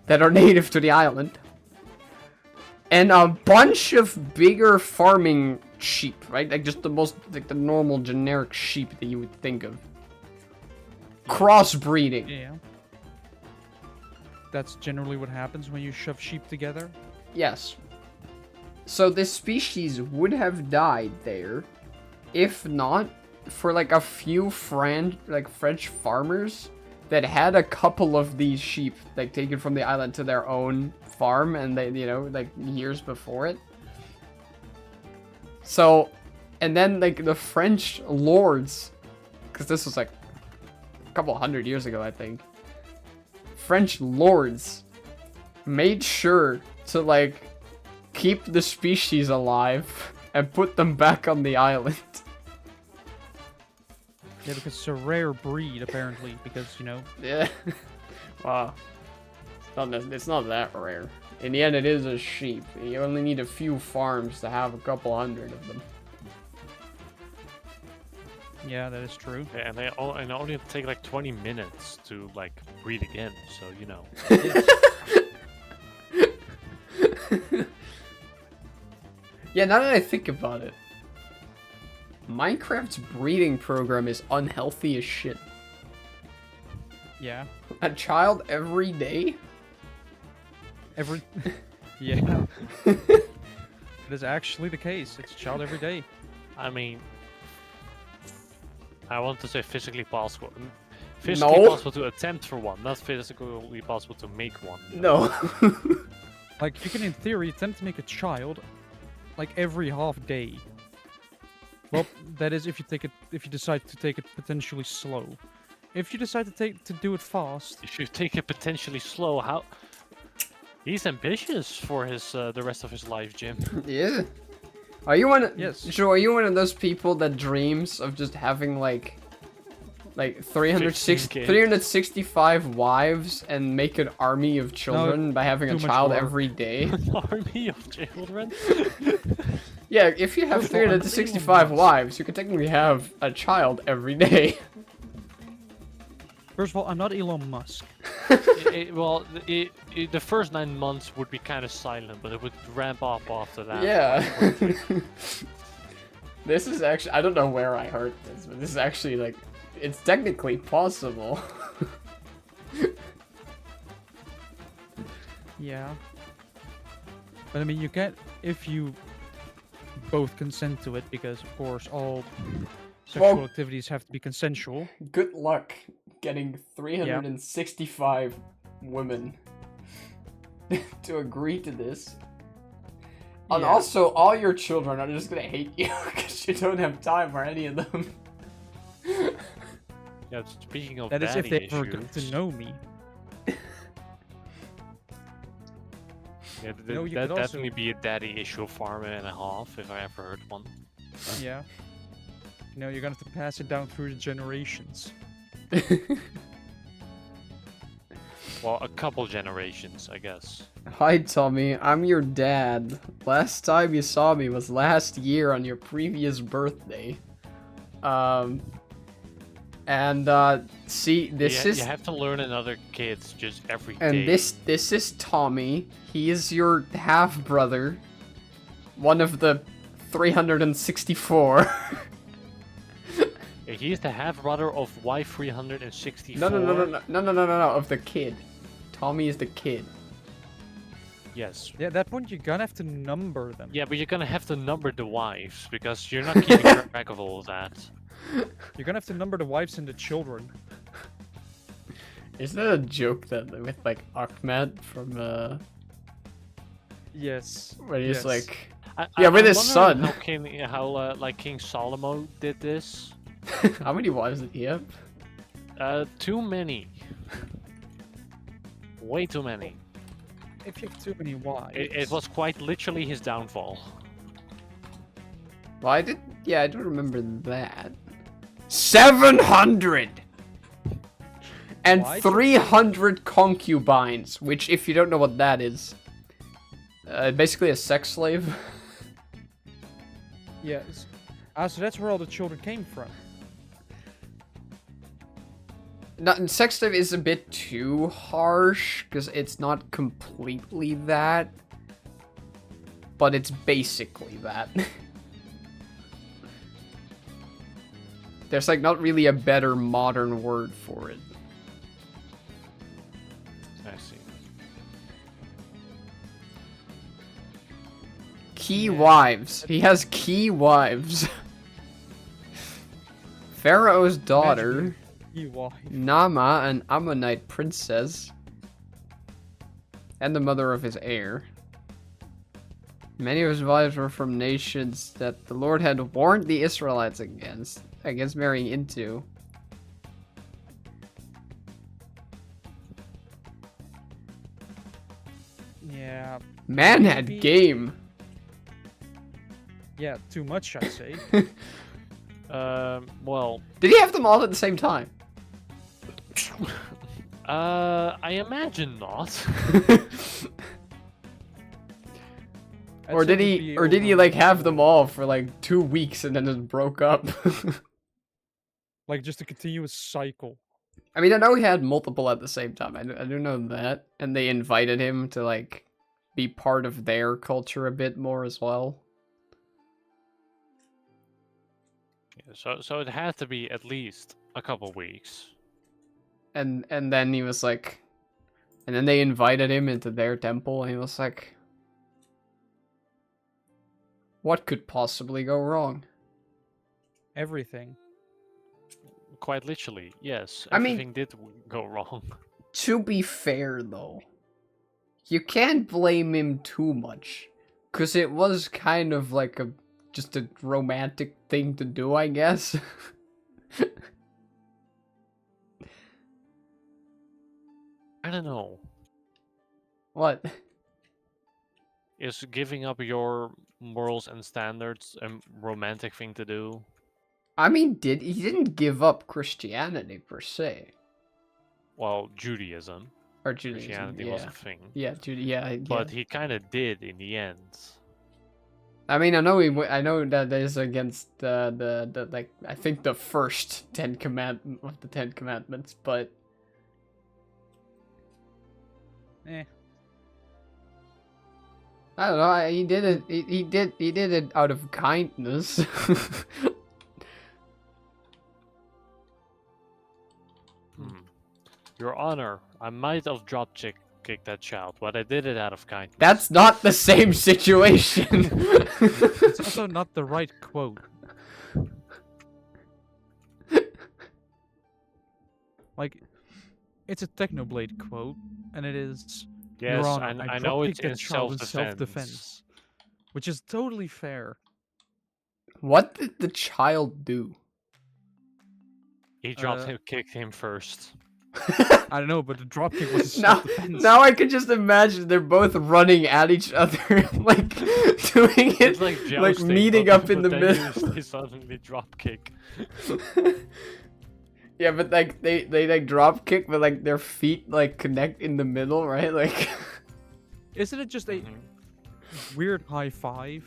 that are native to the island, and a bunch of bigger farming sheep, right? Like just the most, like the normal generic sheep that you would think of. Crossbreeding. Yeah. That's generally what happens when you shove sheep together. Yes. So this species would have died there, if not for like a few French farmers that had a couple of these sheep like taken from the island to their own farm, and they, you know, like years before it. So, and then like the French lords, because this was like a couple hundred years ago, I think. French lords made sure to like keep the species alive and put them back on the island. Yeah, because it's a rare breed, apparently, because, you know... Yeah. Wow. It's not that rare. In the end, it is a sheep. You only need a few farms to have a couple hundred of them. Yeah, that is true. Yeah, and they only take like 20 minutes to like breed again. So you know. Yeah, now that I think about it, Minecraft's breeding program is unhealthy as shit. Yeah. A child every day? Yeah. It is actually the case. It's a child every day. I mean, I want to say physically possible. Physically No. possible to attempt for one, not physically possible to make one. No. Like, you can, in theory, attempt to make a child, like, every half day. Well, that is if you decide to take it potentially slow. If you decide to do it fast... If you take it potentially slow, how... He's ambitious for his the rest of his life, Jim. Yeah. Are you one? Yes. Joe, are you one of those people that dreams of just having like 365 wives and make an army of children by having a too much child work. every day? Army of children? Yeah, if you have First of all, I'm 365 Elon wives, you could technically have a child every day. First of all, I'm not Elon Musk. The first 9 months would be kind of silent, but it would ramp up after that. Yeah. This is actually, I don't know where I heard this, but this is actually like, it's technically possible. Yeah. But I mean, you can, if you both consent to it, because of course all sexual Well- activities have to be consensual. Good luck getting 365 women to agree to this. And Yeah. also, all your children are just gonna hate you because you don't have time for any of them. Yeah, speaking of That is if they daddy ever get to issues, know me. yeah, No, you that'd could also- definitely be a daddy issue farmer and a half if I ever heard one. Yeah. You know, you're gonna have to pass it down through the generations. Well, a couple generations, I guess. Hi, Tommy. I'm your dad. Last time you saw me was last year on your previous birthday. See, this is... You have to learn another kids just every day. And this is Tommy. He is your half-brother. One of the 364. He is the half-brother of Y364. No, of the kid. Tommy is the kid. Yes. Yeah, at that point you're gonna have to number them. Yeah, but you're gonna have to number the wives, because you're not keeping track of all of that. You're gonna have to number the wives and the children. Isn't that a joke that with like Ahmed from Yes. where he's yes. like Yeah, with his son. How like King Solomon did this? How many wives did he have? Too many. Way too many. If you have too many wives. It was quite literally his downfall. Well, I do remember that. 700 and Why? 300 concubines, which, if you don't know what that is, basically a sex slave. Yes. So that's where all the children came from. No, sex slave is a bit too harsh because it's not completely that, but it's basically that. There's like not really a better modern word for it. I see. Key wives. He has key wives. Pharaoh's daughter, You wife. Nama, an Ammonite princess, and the mother of his heir. Many of his wives were from nations that the Lord had warned the Israelites against marrying into. Yeah. Man had Maybe- game. Yeah, too much, I'd say. Well, Did he have them all at the same time? I imagine not. I'd Or say did it would he be or did he over- like have them all for like 2 weeks and then just broke up? Like just a continuous cycle. I mean, I know he had multiple at the same time. I do know that. And they invited him to like be part of their culture a bit more as well. Yeah, so it had to be at least a couple weeks. And then he was like, and then they invited him into their temple and he was like, what could possibly go wrong? Everything. Quite literally, yes. I mean- Everything did go wrong. To be fair though, you can't blame him too much. Cause it was kind of like just a romantic thing to do, I guess. I don't know. What? Is giving up your morals and standards a romantic thing to do? I mean, he didn't give up Christianity per se. Well, Judaism. Or Judaism, Christianity yeah. was a thing. Yeah, yeah. But he kind of did in the end. I mean, I know that is against the like I think the first Ten Commandments, but Eh. I don't know. He did it. He did it out of kindness. Your Honor, I might have kicked that child, but I did it out of kindness. That's not the same situation. It's also not the right quote. Like, it's a Technoblade quote, and it is. Yes, Your Honor, I know it's drop-kicked that in child in self-defense. Which is totally fair. What did the child do? He kicked him first. I don't know, but the dropkick was Now, self-defense. now I can just imagine they're both running at each other, like doing it, It's like, like jousting, meeting but- up in but the then middle. They suddenly drop kick. Yeah, but like they like drop kick, but like their feet like connect in the middle, right? Like. Isn't it just a weird high five?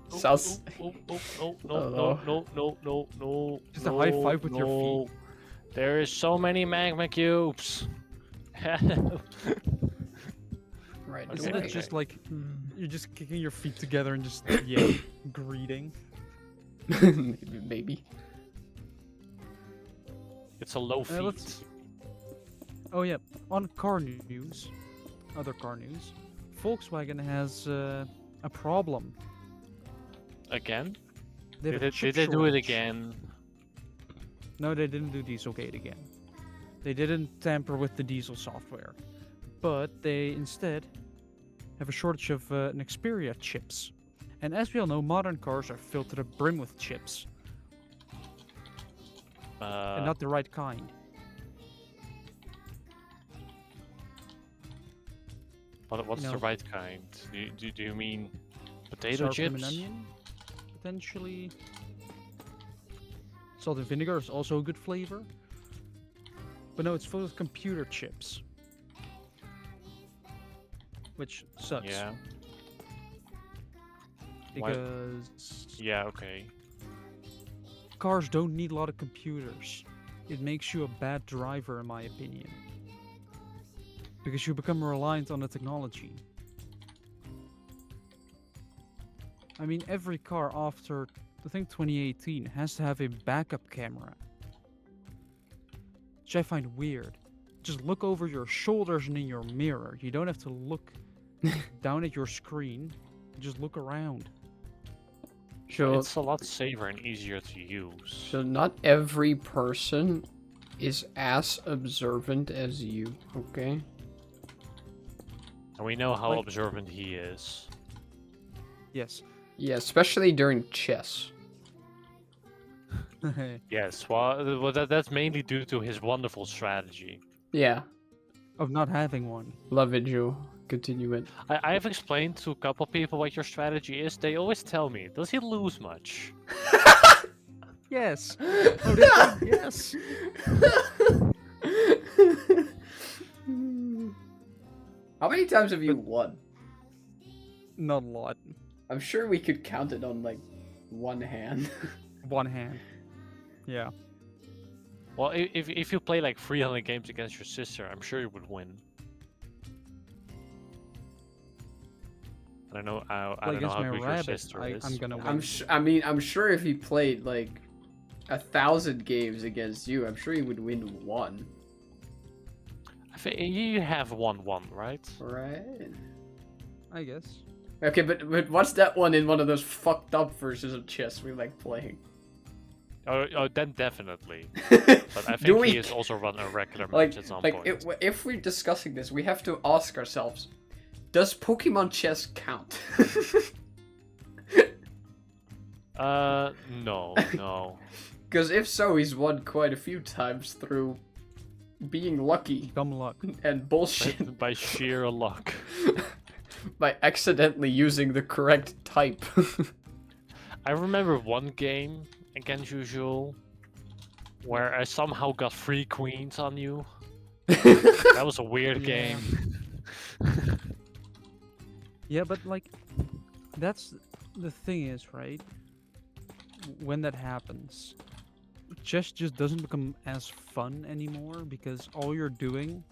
Sounds. No, Oh. no. Just a high five with your feet. There is so many magma cubes. Right. Isn't Okay. it just like you're just kicking your feet together and just yeah, greeting? Maybe. It's a low feet. let's- Oh yeah, on car news, other car news, Volkswagen has a problem. Again? They have Did a chip they do it shortage. again? No, they didn't do Dieselgate again. They didn't tamper with the diesel software, but they instead have a shortage of an Xperia chips. And as we all know, modern cars are filled to the brim with chips, and not the right kind. What's you the know- right kind? Do you mean potato Sour cream chips? and onion, potentially. Salt and vinegar is also a good flavor. But no, it's full of computer chips. Which sucks. Yeah. Why- Because Yeah. Okay. cars don't need a lot of computers. It makes you a bad driver, in my opinion. Because you become reliant on the technology. I mean, every car after, I think 2018, has to have a backup camera. Which I find weird. Just look over your shoulders and in your mirror. You don't have to look down at your screen. Just look around. So, It's a lot safer and easier to use. so not every person is as observant as you, okay? And we know how Like- observant he is. Yes. Yeah, especially during chess. Yes. Well, that's mainly due to his wonderful strategy. Yeah, Of not having one. love it, Joe. Continue it. I have explained to a couple people what your strategy is. They always tell me, does he lose much? Yes. Oh, they think yes. How many times have you won? Not a lot. I'm sure we could count it on like one hand. One hand. Yeah. Well, if you play like 300 games against your sister, I'm sure you would win. I don't know. I don't know against how my good your rabbit, sister is. I'm gonna win. I'm sure if he played like 1,000 games against you, I'm sure he would win one. I think you have won one, right? Right. I guess. Okay, but what's that one in one of those fucked up versions of chess we like playing? Oh, then definitely. But I Do think we- he has also run a regular Like, match at some like point. if we're discussing this, we have to ask ourselves: does Pokemon chess count? No, no. Because if so, he's won quite a few times through being lucky Dumb luck. and bullshit By sheer luck. by accidentally using the correct type. I remember one game against usual where I somehow got 3 queens on you. That was a weird Yeah. game. Yeah, but like, that's the thing is, right? When that happens, chess just doesn't become as fun anymore because all you're doing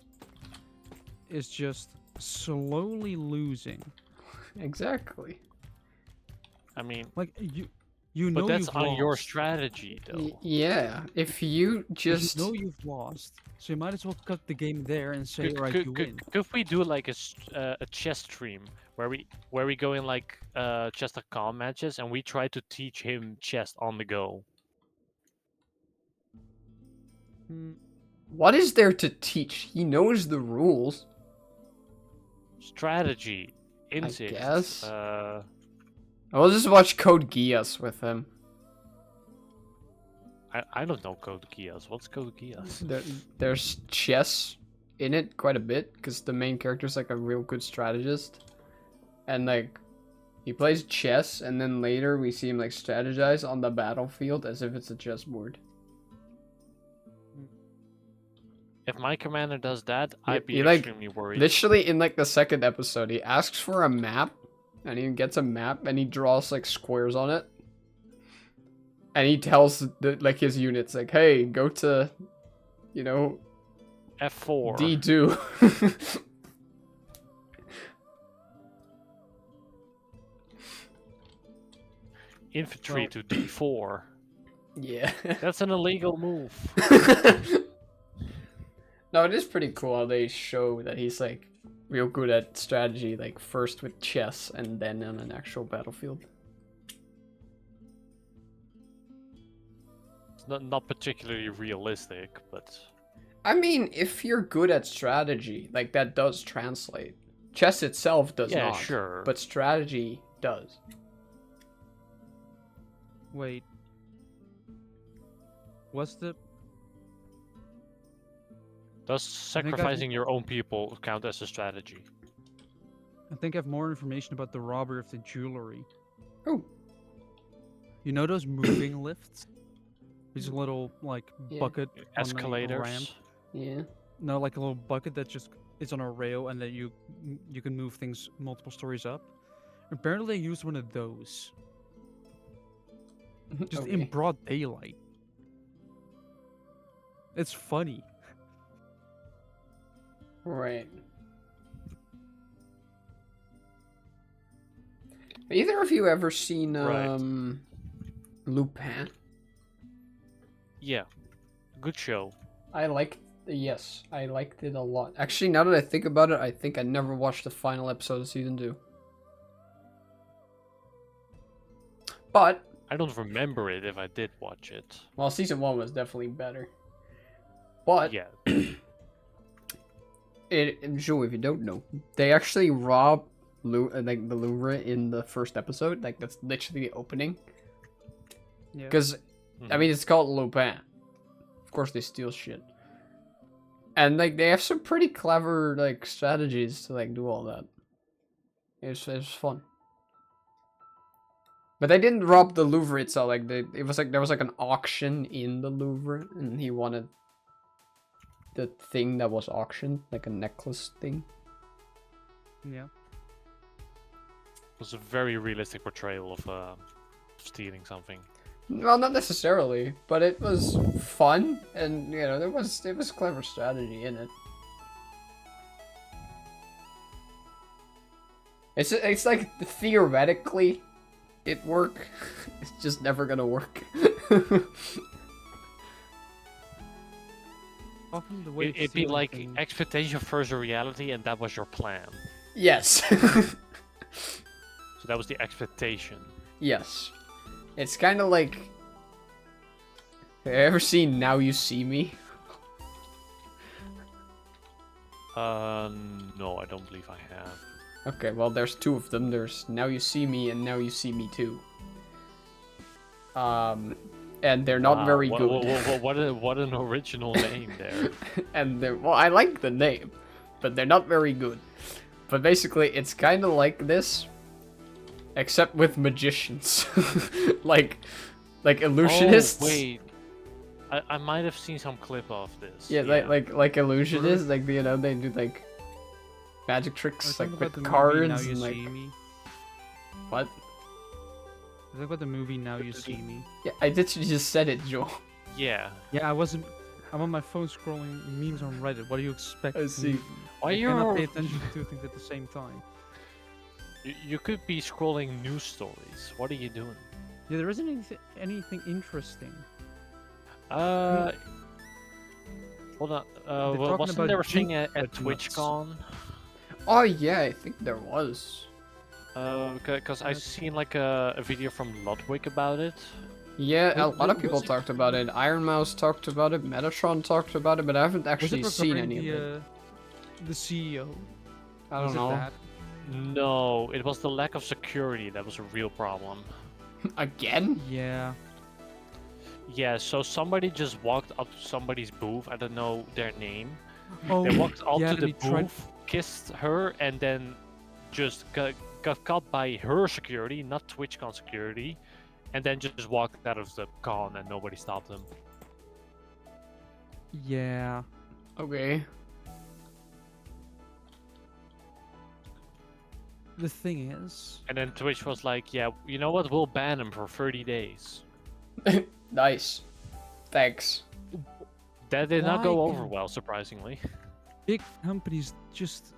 is just slowly losing. Exactly. I mean, Like you know but that's you've on lost. your strategy, though. Yeah, if you just You know you've lost, so you might as well cut the game there and say, Could, "Alright, could, you could, win." could we do like a chess stream where we go in like chess.com matches and we try to teach him chess on the go? Hmm, what is there to teach? He knows the rules. Strategy, instinct. guess. Uh, I will just watch Code Geass with him. I don't know Code Geass. What's Code Geass? There's chess in it quite a bit because the main character's like a real good strategist, and like he plays chess, and then later we see him like strategize on the battlefield as if it's a chessboard. If my commander does that, He- I'd be he, like, extremely worried. Literally in like the second episode, he asks for a map, and he gets a map, and he draws like squares on it, and he tells like his units like, "Hey, go to, you know, F4. D2." Infantry Well- to D4. Yeah. That's an illegal move. No, it is pretty cool how they show that he's like real good at strategy, like first with chess and then on an actual battlefield. It's not particularly realistic, but I mean, if you're good at strategy, like that does translate. Chess itself does yeah, not, sure. but strategy does. Wait. What's the... Does think I've- sacrificing your own people count as a strategy? I think I have more information about the robbery of the jewelry. Oh. You know those moving lifts? These little, like, Yeah. bucket on a ramp? Escalators. Yeah. No, like a little bucket that just is on a rail and that you can move things multiple stories up. Apparently they used one of those. Just in Okay. broad daylight. It's funny. Right. Either of you ever seen Right. Lupin? Yeah. Good show. I liked it a lot. Actually, now that I think about it, I think I never watched the final episode of season 2. But, I don't remember it if I did watch it. well, season 1 was definitely better. But, Yeah. Joe, if you don't know, they actually rob like the Louvre in the first episode. Like, that's literally the opening. Yeah. Because, I mean, it's called Lupin. Of course they steal shit. And, like, they have some pretty clever, like, strategies to, like, do all that. It was fun. But they didn't rob the Louvre itself. Like, it was like, there was, like, an auction in the Louvre, and he wanted the thing that was auctioned, like a necklace thing. Yeah. It was a very realistic portrayal of stealing something. Well, not necessarily, but it was fun, and you know, it was clever strategy in it. It's like theoretically, it work. It's just never gonna work. Often the way It'd be like expectation versus reality, and that was your plan. Yes. So that was the expectation. Yes. It's kind of like. Have you ever seen Now You See Me? No, I don't believe I have. Okay, well, there's two of them. There's Now You See Me and Now You See Me Too. And they're not Wow, very what, good. What an original name there. And they're, well, I like the name, but they're not very good. But basically, it's kind of like this, except with magicians, like illusionists. Oh, wait. I might have seen some clip of this. Yeah, like illusionists, like, you know, they do like magic tricks, like with cards Now You and like See Me. what? Is that about the movie Now You See Me? Yeah, I literally just said it, Joel. Yeah. Yeah, I'm on my phone scrolling memes on Reddit. What do you expect? I see. Why I cannot you're pay attention to two things at the same time. You could be scrolling news stories. What are you doing? Yeah, there isn't anything interesting. Hold on. talking Wasn't about there a thing Duke at nuts. TwitchCon? Oh yeah, I think there was. Because I've seen like a video from Ludwig about it. Yeah, a Was- lot of was people it- talked about it. Iron Mouse talked about it. Metatron talked about it, but I haven't Was actually it seen recovering any of it. the CEO? I don't Was it know. that? No, it was the lack of security that was a real problem. Again? Yeah. Yeah, so somebody just walked up to somebody's booth. I don't know their name. Oh, They walked up yeah, to and the he tried- booth, kissed her, and then just got caught by her security, not TwitchCon security, and then just walked out of the con and nobody stopped him. Yeah. Okay. The thing is, And then Twitch was like, yeah, you know what? We'll ban him for 30 days. Nice. Thanks. That did not Why go over can- well, surprisingly. big companies just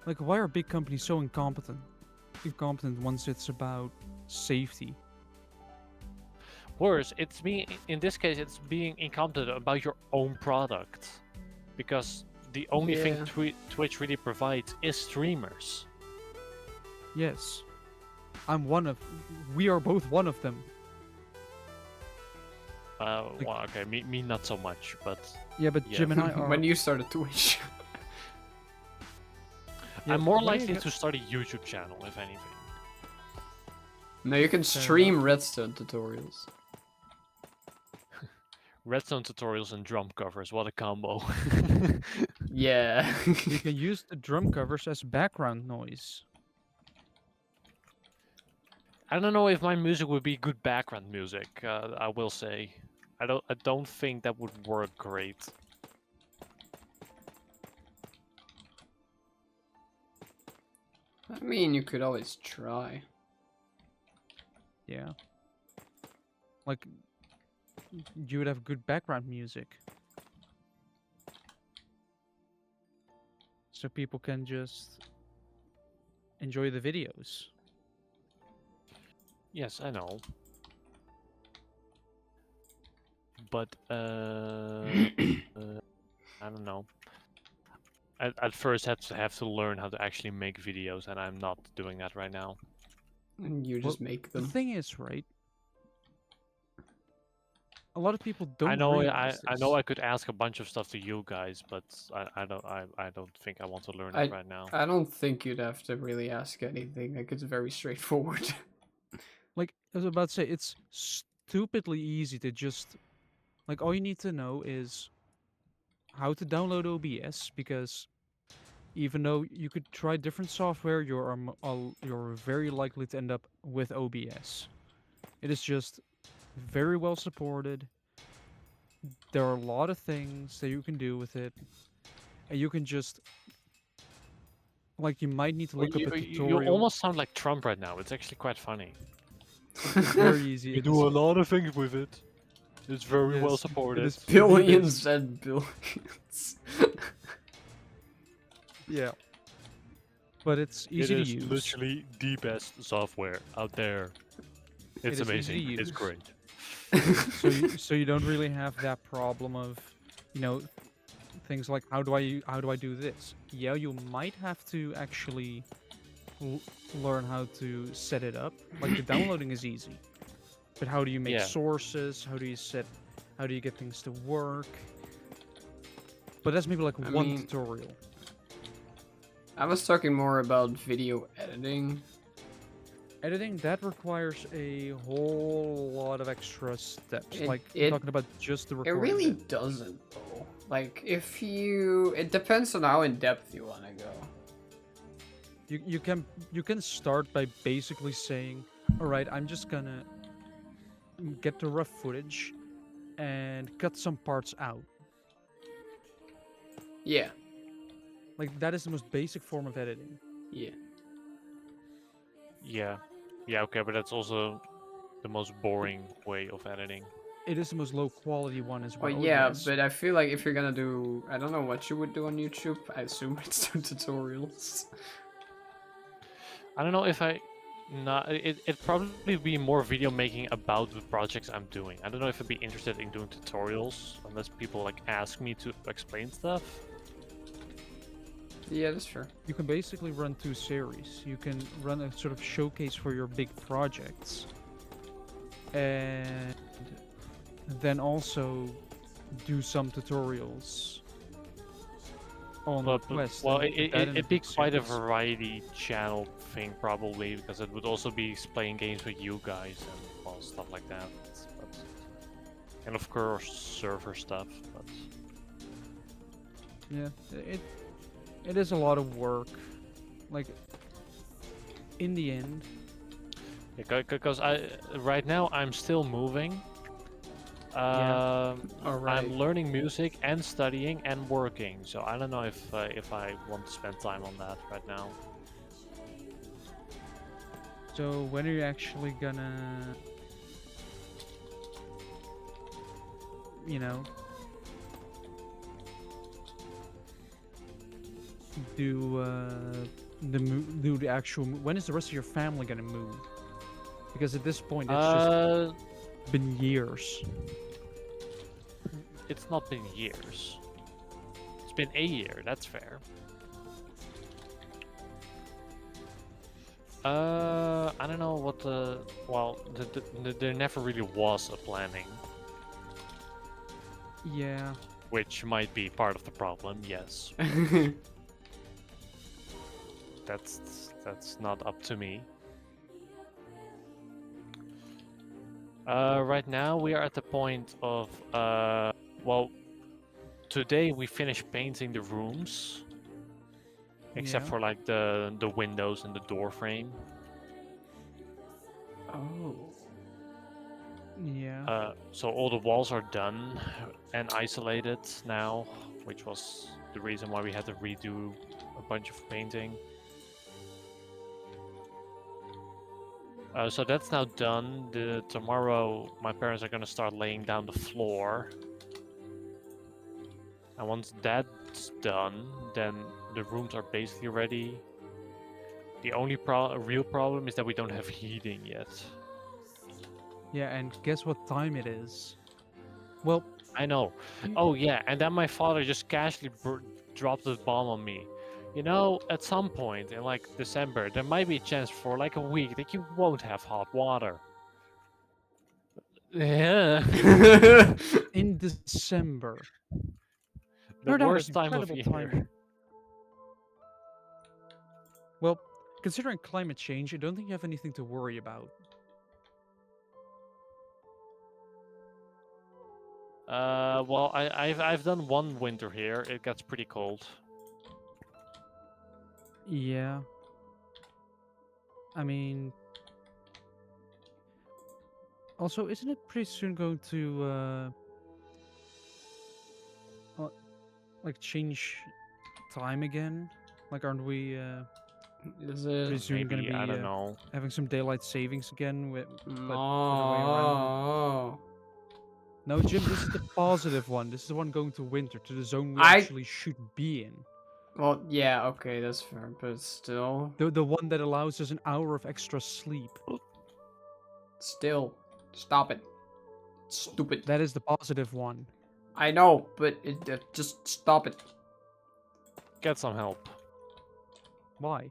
like, why are big companies so incompetent? Incompetent once it's about safety. Worse, it's being in this case, it's being incompetent about your own product, because the only thing Yeah. Twitch really provides is streamers. Yes, we are both one of them. Like- Well, okay, me not so much, but Yeah, but Yeah. Jim and I are. When you started Twitch. Yeah, I'm more when you likely get- to start a YouTube channel, if anything. No, you can Fair stream redstone tutorials. Redstone tutorials and drum covers, what a combo. Yeah. You can use the drum covers as background noise. I don't know if my music would be good background music. I will say, I don't think that would work great. I mean, you could always try. Yeah. Like, you would have good background music. So people can just enjoy the videos. Yes, I know. But I don't know. At first, have to learn how to actually make videos, and I'm not doing that right now. And you just make The them. thing is, right? A lot of people don't I know realize I know this. I could ask a bunch of stuff to you guys, but I don't think I want to learn it right now. I don't think you'd have to really ask anything. Like, it's very straightforward. Like, I was about to say, it's stupidly easy to just... Like, all you need to know is how to download OBS, because even though you could try different software, you're very likely to end up with OBS. It is just very well supported. There are a lot of things that you can do with it, and you can just... Like, you might need to look up a You tutorial. almost sound like Trump right now. It's actually quite funny. Very easy. We It do a is- lot of things with it. It's very well Yes, it supported. is- Billions and billions. Yeah. But it's It easy to is use. literally the best software out there. It's is easy to amazing. It's use. great. So you don't really have that problem of, you know, things like how do I do this? Yeah, you might have to actually learn how to set it up. Like, the downloading is easy, but how do you make Yeah. sources? How do you get things to work? But that's maybe like I one mean- tutorial. I was talking more about video editing. Editing, that requires a whole lot of extra steps. It- Like, it- talking about just the It recording. really bit. doesn't, though. Like, if you... It depends on how in-depth you want to go. You can start by basically saying, all right, I'm just gonna get the rough footage and cut some parts out. Yeah. Like, that is the most basic form of editing. Yeah. Yeah. Yeah, okay, but that's also the most boring way of editing. It is the most low quality one as well. Well, yeah, yes. but I feel like if you're gonna do... I don't know what you would do on YouTube. I assume it's tutorials. I don't know if it'd probably be more video making about the projects I'm doing. I don't know if I'd be interested in doing tutorials unless people like ask me to explain stuff. Yeah, that's true. You can basically run two series. You can run a sort of showcase for your big projects, and then also do some tutorials on request. Well, and put that in a it'd be big quite a series. variety channel thing probably, because it would also be playing games with you guys and well, stuff like that. But, and of course server stuff. But Yeah, it is a lot of work. Like, in the end, because right now I'm still moving. Alright. I'm learning music and studying and working, so I don't know if I want to spend time on that right now. So when are you actually gonna, you know, do do the actual? When is the rest of your family gonna move? Because at this point, it's just Uh, been years. it's not been years. It's been a year. That's fair. I don't know what the well, there never really was a planning, Yeah. which might be part of the problem. Yes, that's not up to me. Right now we are at the point of well, today we finished painting the rooms, except Yeah. for like the windows and the door frame. Oh. Yeah. So all the walls are done and isolated now, which was the reason why we had to redo a bunch of painting. So that's now done. Tomorrow my parents are gonna start laying down the floor. And once that's done, then the rooms are basically ready. The only real problem is that we don't have heating yet. Yeah. And guess what time it is? Well, I know. Oh yeah, and then my father just casually dropped this bomb on me. You know, at some point in like December, there might be a chance for like a week that you won't have hot water. Yeah. in December. The Sure, that is worst time of incredible year. timing. Well, considering climate change, I don't think you have anything to worry about. Well, I've done one winter here. It gets pretty cold. Yeah. I mean, also, isn't it pretty soon going to uh, like change time again? Like, aren't we Is pretty it? soon going to Maybe, I be don't know. having some daylight savings again? But other way around. No. No, Jim, this is the positive one. This is the one going to winter, to the zone we I- actually should be in. Well, yeah, okay, that's fair, but still. The one that allows us an hour of extra sleep. Still. Stop it. Stupid. That is the positive one. I know, but just stop it. Get some help. Why?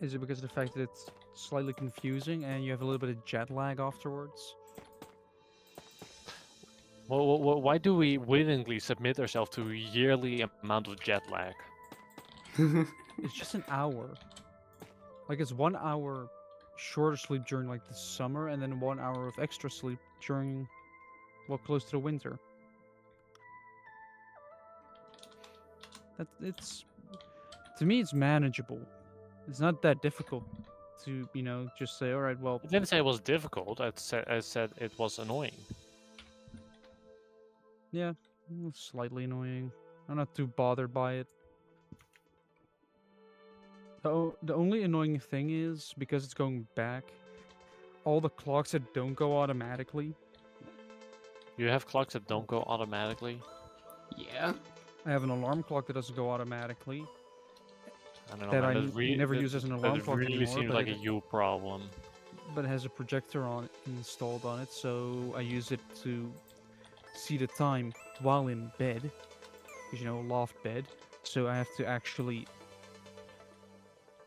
Is it because of the fact that it's slightly confusing and you have a little bit of jet lag afterwards? Well, why do we willingly submit ourselves to a yearly amount of jet lag? It's just an hour. Like, it's 1 hour shorter sleep during like the summer, and then 1 hour of extra sleep during, well, close to the winter. It's, to me, it's manageable. It's not that difficult to, just say, all right, well, I didn't say it was difficult. I said it was annoying. yeah, slightly annoying. I'm not too bothered by it. The only annoying thing is, because it's going back, all the clocks that don't go automatically. You have clocks that don't go automatically. Yeah. I have an alarm clock that doesn't go automatically. I don't know. That Man, I never use as an alarm that clock really anymore, seems but like it- a you problem. But it has a projector installed on it, so I use it to see the time while in bed. Because, loft bed. So I have to actually,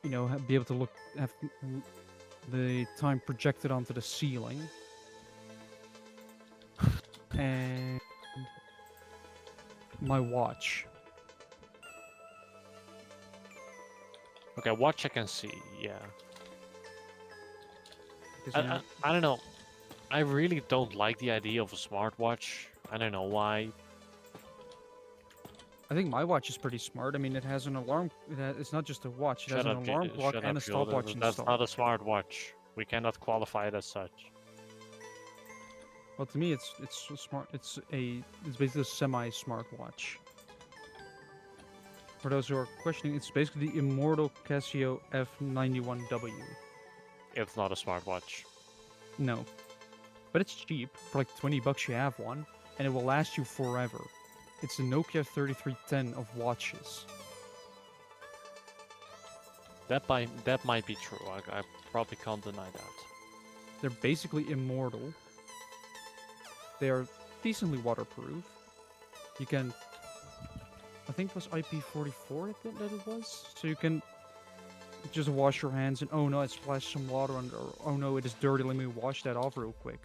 be able to have the time projected onto the ceiling. And my watch. Okay, watch I can see. Yeah. Because, I don't know. I really don't like the idea of a smartwatch. I don't know why. I think my watch is pretty smart. I mean, it has an alarm. It's not just a watch. It has an alarm clock Shut and up, a Joel. stopwatch That's installed. not a smartwatch. We cannot qualify it as such. Well, to me, it's a smart. It's basically a semi-smart watch. For those who are questioning, it's basically the immortal Casio F91W. It's not a smartwatch. No, but it's cheap. For like $20, you have one, and it will last you forever. It's the Nokia 3310 of watches. That might be true. I probably can't deny that. They're basically immortal. They are decently waterproof. You can, I think it was IP44 that it was. So you can just wash your hands and, oh no, I splashed some water on, or oh no, it is dirty, let me wash that off real quick.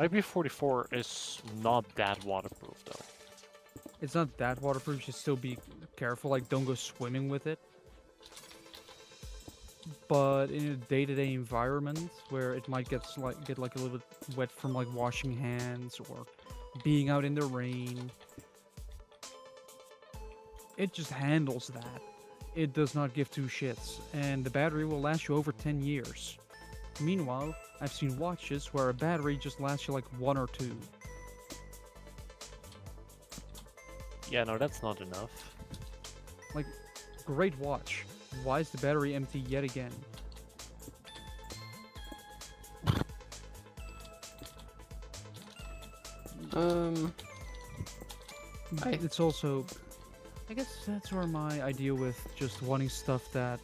IP44 is not that waterproof though. It's not that waterproof, you should still be careful, like don't go swimming with it. But in a day-to-day environment where it might get like a little bit wet from like washing hands or being out in the rain, it just handles that. It does not give two shits, and the battery will last you over 10 years. Meanwhile, I've seen watches where a battery just lasts you like 1 or 2. Yeah, no, that's not enough. Like, great watch. Why is the battery empty yet again? It's also, I guess that's where my idea with just wanting stuff that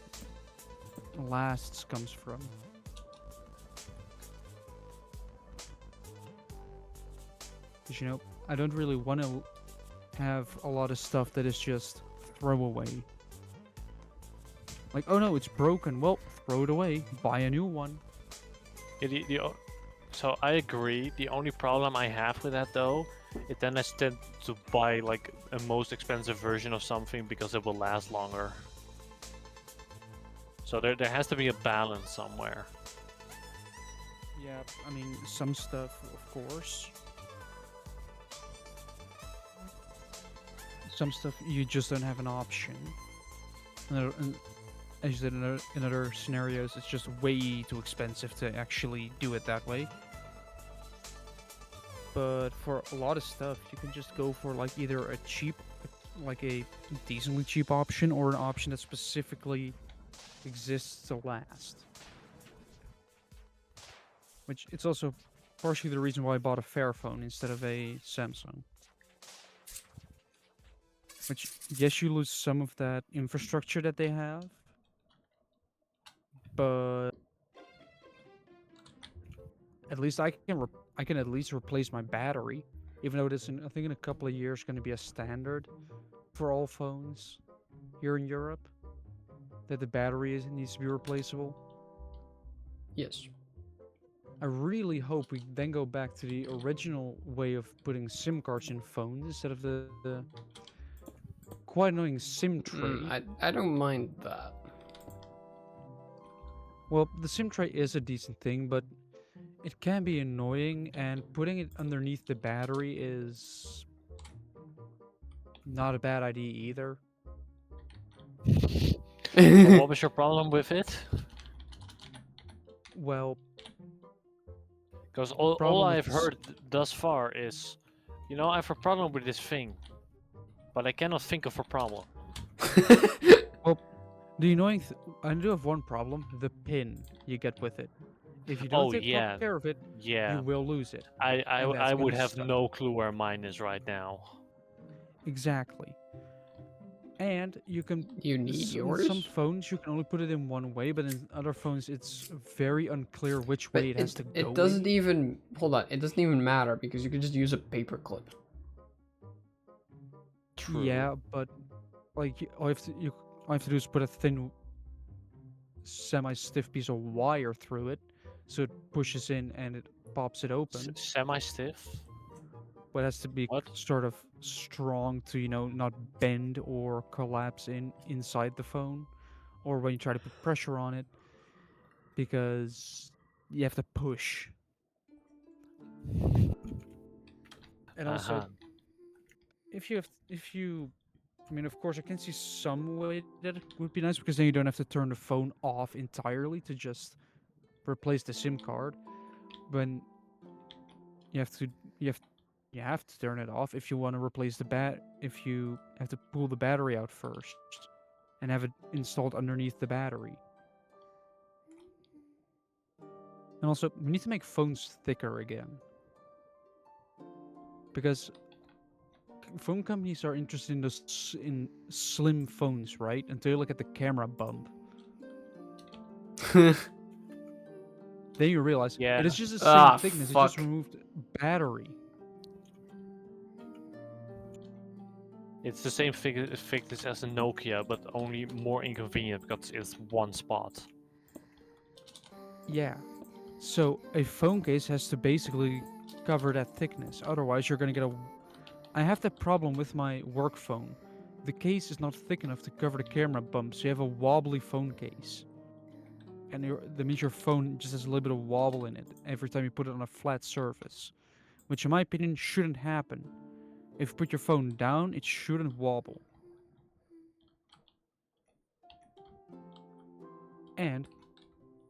lasts comes from. Because, you know, I don't really want to have a lot of stuff that is just throwaway. Like, oh no, it's broken. Well, throw it away. Buy a new one. So I agree. The only problem I have with that though, it then I tend to buy like a most expensive version of something because it will last longer. So there has to be a balance somewhere. Yeah, I mean, some stuff, of course. Some stuff you just don't have an option. And as you said, in other scenarios, it's just way too expensive to actually do it that way. But for a lot of stuff, you can just go for like either a cheap, like a decently cheap option, or an option that specifically exists to last. Which it's also partially the reason why I bought a Fairphone instead of a Samsung. Which, yes, you lose some of that infrastructure that they have, but at least I can at least replace my battery, even though it is, I think in a couple of years, going to be a standard for all phones here in Europe that the battery needs to be replaceable. Yes. I really hope we then go back to the original way of putting SIM cards in phones instead of the quite annoying SIM tray. I don't mind that. Well, the SIM tray is a decent thing, but it can be annoying, and putting it underneath the battery is not a bad idea either. So what was your problem with it? Well, Because all problem with I've this- heard thus far is, you know, I have a problem with this thing, but I cannot think of a problem. the annoying I do have one problem: the pin you get with it. If you don't Oh, take yeah. proper care of it, Yeah, you will lose it. I and that's would gonna have suck. no clue where mine is right now. Exactly. And you can You need in yours? some phones you can only put it in one way, but in other phones it's very unclear which But way it has to go. it doesn't even hold on. It doesn't even matter because you can just use a paper clip. True. Yeah, but like all you have to do is put a thin, semi-stiff piece of wire through it, so it pushes in and it pops it open. Semi-stiff? But it has to be What? sort of strong to, you know, not bend or collapse inside the phone, or when you try to put pressure on it, because you have to push. And also, Uh-huh. if you, I mean, of course, I can see some way that it would be nice, because then you don't have to turn the phone off entirely to just replace the SIM card. when you have to you have to turn it off if you want to replace the if you have to pull the battery out first and have it installed underneath the battery. And also, we need to make phones thicker again. Because phone companies are interested in in slim phones, right? Until you look at the camera bump. Then you realize Yeah. it is just the same Ah, thickness. It fuck. just removed battery. It's the same thickness as a Nokia, but only more inconvenient because it's one spot. Yeah. So a phone case has to basically cover that thickness. Otherwise, you're gonna get a. I have that problem with my work phone. The case is not thick enough to cover the camera bump, so you have a wobbly phone case. And that means your phone just has a little bit of wobble in it every time you put it on a flat surface. Which, in my opinion, shouldn't happen. If you put your phone down, it shouldn't wobble. And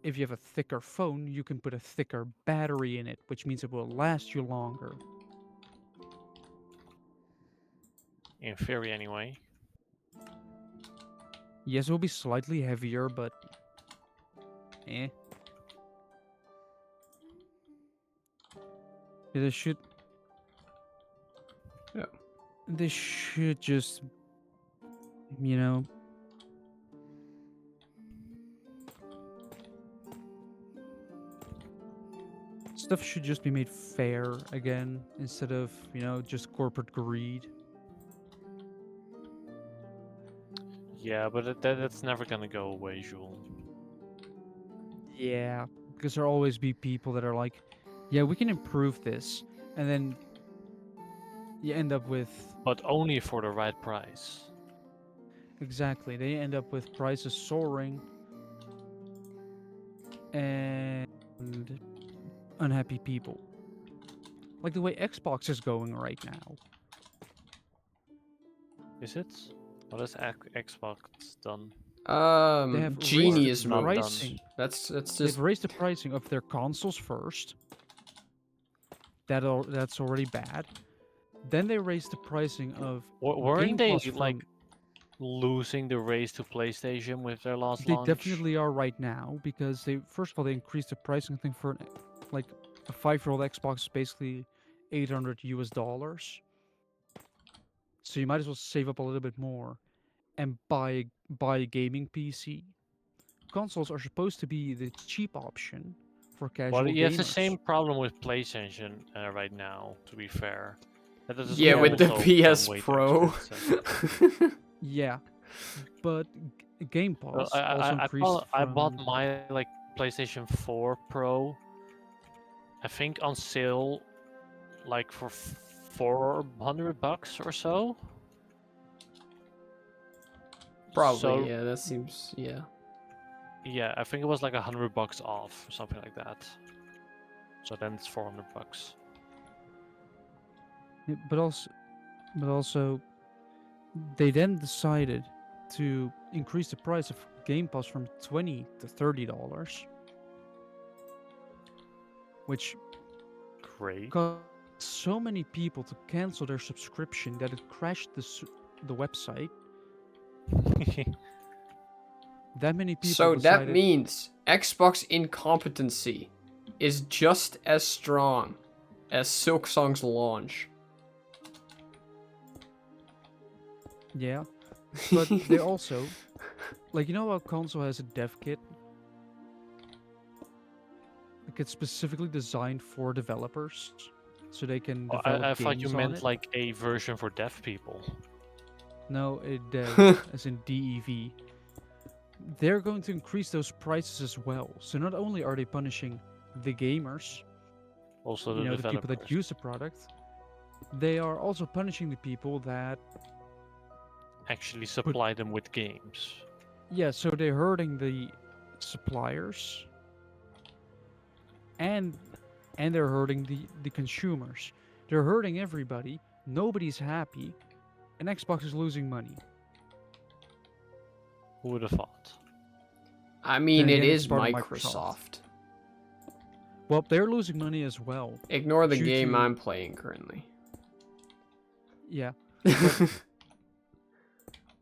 if you have a thicker phone, you can put a thicker battery in it, which means it will last you longer. In theory, anyway. Yes, it will be slightly heavier, but eh. This should. Yeah. This should just, you know. Stuff should just be made fair again, instead of, just corporate greed. Yeah, but that's never gonna go away, Jules. Yeah, because there'll always be people that are like, yeah, we can improve this. And then you end up with. But only for the right price. Exactly, they end up with prices soaring and unhappy people. Like the way Xbox is going right now. Is it? What has Xbox done? They have Genius raised the not modes. done. pricing. That's They've just raised the pricing of their consoles first. That's already bad. Then they raised the pricing of Weren't Game they Pass like from. losing the race to PlayStation with their last They launch? definitely are right now because they first of all they increased the pricing thing for like a 5-year-old Xbox is basically $800. So you might as well save up a little bit more and buy a gaming PC. Consoles are supposed to be the cheap option for casual Well, you have the gamers. same problem with PlayStation right now. To be fair, that is yeah, with the also PS way too Pro. expensive. Yeah, but Game Well, Pass also increased I from. bought my like PlayStation 4 Pro. I think on sale, like for $400 or so. Probably, So, yeah, that seems, yeah. yeah, I think it was like $100 off or something like that. So then it's $400. Yeah, but also, they then decided to increase the price of Game Pass from $20 to $30, which Great. caused so many people to cancel their subscription that it crashed the website. That many people So that decided. means Xbox incompetency is just as strong as Silksong's launch. Yeah, but they also, like, how console has a dev kit? Like, it's specifically designed for developers, so they can Oh, develop I thought you games on meant it. like a version for deaf people. No, a dev, as in DEV. They're going to increase those prices as well. So not only are they punishing the gamers, Also the the developers. people that use the product, they are also punishing the people that. Actually supply them with games. Yeah, so they're hurting the suppliers, and they're hurting the consumers. They're hurting everybody. Nobody's happy, and Xbox is losing money. Who would have thought? I mean, Then it again, it's is part of Microsoft. Well, they're losing money as well. Ignore the Due game to- I'm playing currently. Yeah.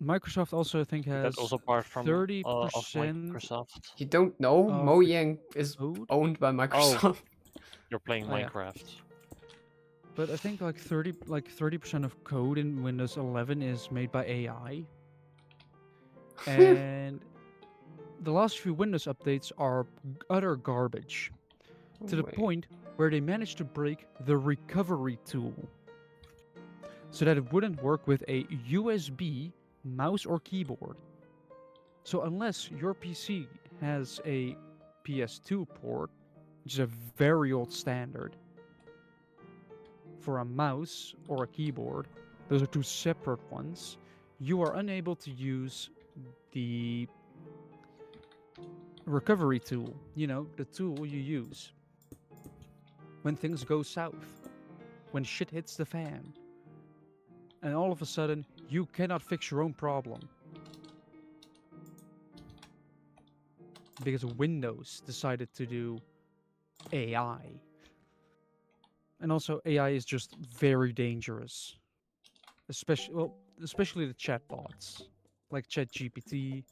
Microsoft also, I think, has That's also part from 30% of Microsoft. You don't know? of Mojang is code. owned by Microsoft. You're playing Oh, yeah. Minecraft. But I think like 30% of code in Windows 11 is made by AI. And the last few Windows updates are utter garbage. To the Wait. point where they managed to break the recovery tool. So that it wouldn't work with a USB mouse or keyboard. So unless your PC has a PS2 port, which is a very old standard, for a mouse or a keyboard, those are two separate ones, you are unable to use the recovery tool. You know, the tool you use when things go south, when shit hits the fan, and all of a sudden you cannot fix your own problem. Because Windows decided to do AI. And also AI is just very dangerous. Especially the chatbots, like ChatGPT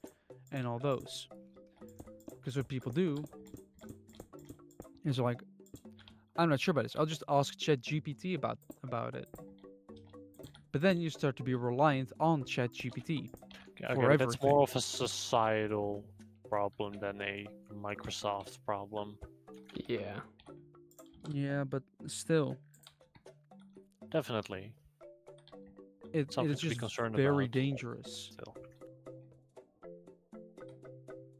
and all those. Because what people do is like, I'm not sure about this. I'll just ask ChatGPT about it. But then you start to be reliant on ChatGPT Okay, for but that's more everything. of a societal problem than a Microsoft problem. Yeah. Yeah, but still, Definitely. it Something is to be just concerned very about. dangerous. Still.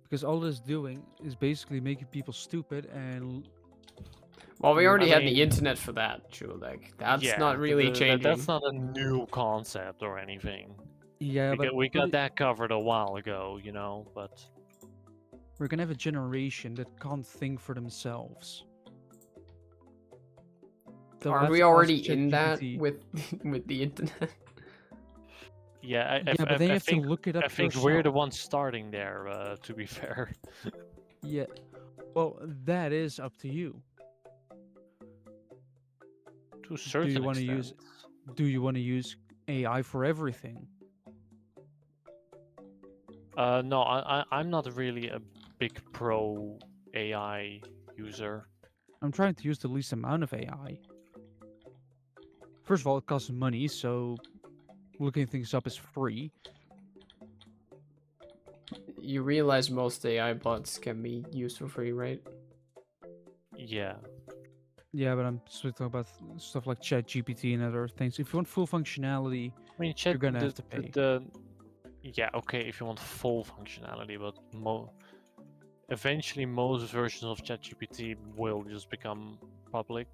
Because all it's doing is basically making people stupid and Well, we already I had the mean, internet for that, Julek. That's yeah, not really changing. that's not a new concept or anything. yeah, but We got that covered a while ago, you know, but we're gonna have a generation that can't think for themselves. They'll Aren't have we to ask already in that ChatGPT. with with the internet? yeah, Yeah, but they I have to think look it up I think yourself. we're the ones starting there. To be fair, Yeah. Well, that is up to you. to a certain wanna extent. use- Do you want to use AI for everything? No, I'm not really a big pro AI user. I'm trying to use the least amount of AI. First of all, it costs money, so looking things up is free. You realize most AI bots can be used for free, right? Yeah, Yeah, but I'm still talking about stuff like ChatGPT and other things. If you want full functionality, I mean, chat, you're gonna have to pay. yeah, okay, if you want full functionality, but eventually most versions of ChatGPT will just become public.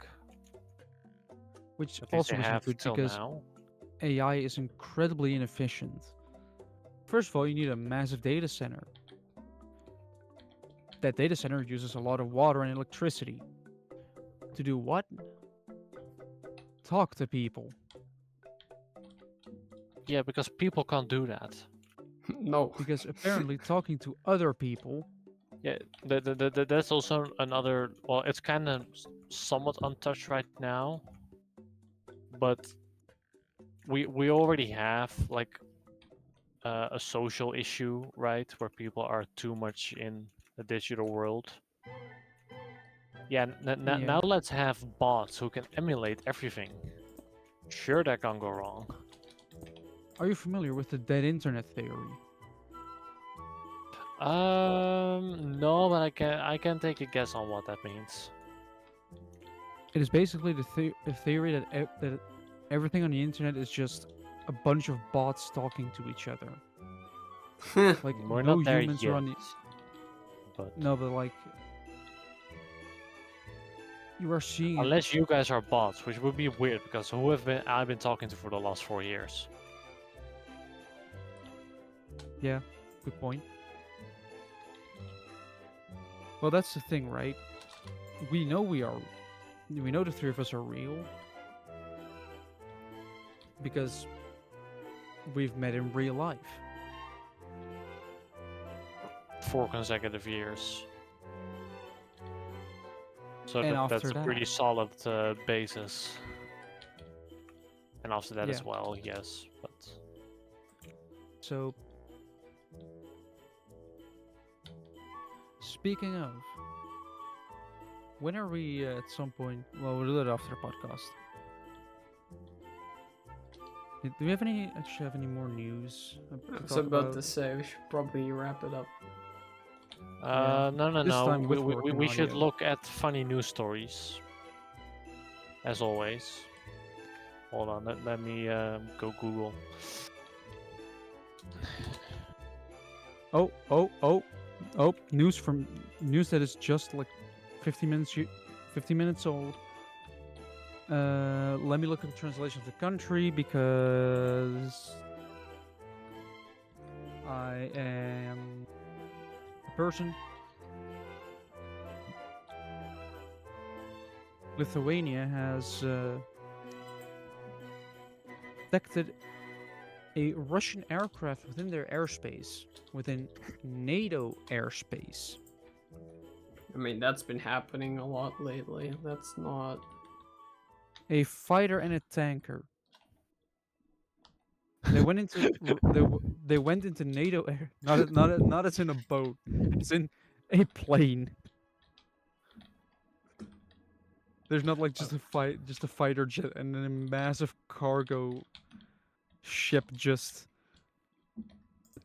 Which At least also they isn't have good till because now. AI is incredibly inefficient. First of all, you need a massive data center. That data center uses a lot of water and electricity. To do what? Talk to people. Yeah, because people can't do that. No. Because apparently talking to other people, Yeah, that's also another. Well, it's kind of somewhat untouched right now, but we already have like a social issue, right, where people are too much in the digital world. Yeah, yeah. now let's have bots who can emulate everything. Sure, that can go wrong. Are you familiar with the dead internet theory? No, but I can take a guess on what that means. It is basically the theory that that everything on the internet is just a bunch of bots talking to each other. Like We're no not there humans yet, are on the. but No, but like you are seeing it. unless you guys are bots, which would be weird because who have been I've been talking to for the last 4 years? Yeah, good point. Well, that's the thing, right? We know we know the three of us are real because we've met in real life. 4 consecutive years. So And that's after a that- pretty solid basis. And after that as Yeah. well, yes. But So, speaking of, when are we at some point? Well, we'll do it after the podcast. Do we have actually have any more news I to was talk about to say we should probably wrap it up. Yeah. no. This time with We working should audio. look at funny news stories. As always. Hold on, let me go Google. Oh! News that is just like 50 minutes old. Let me look at the translation of the country because I am a person. Lithuania has detected a Russian aircraft within their airspace, within NATO airspace. I mean, that's been happening a lot lately. That's not. A fighter and a tanker. They went into they went into NATO air, not as in a boat, as in a plane. There's not like just a fighter jet and then a massive cargo ship just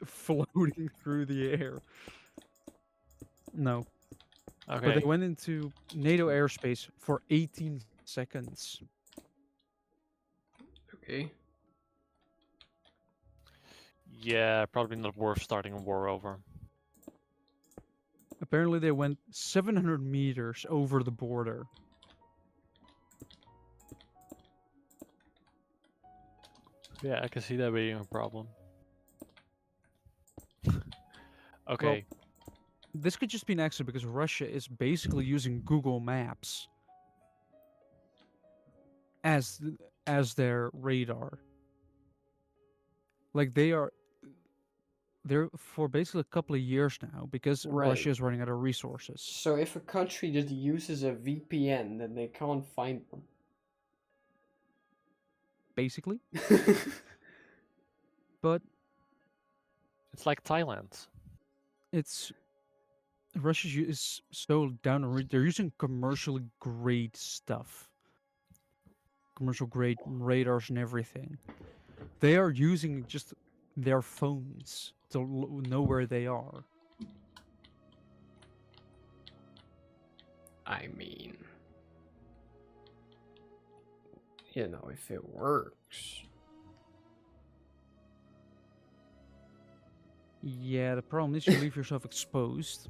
floating through the air. No, but Okay. they went into NATO airspace for 18 seconds. Okay. Yeah, probably not worth starting a war over. Apparently, they went 700 meters over the border. Yeah, I can see that being a problem. Okay. This could just be an accident because Russia is basically using Google Maps as their radar. Like they're for basically a couple of years now because Right. Russia is running out of resources. So if a country just uses a VPN, then they can't find them. Basically, but It's like Thailand. it's is so down. They're using commercially grade stuff, commercial grade radars and everything. They are using just their phones to know where they are. I mean, you know, if it works. Yeah, the problem is you leave yourself exposed.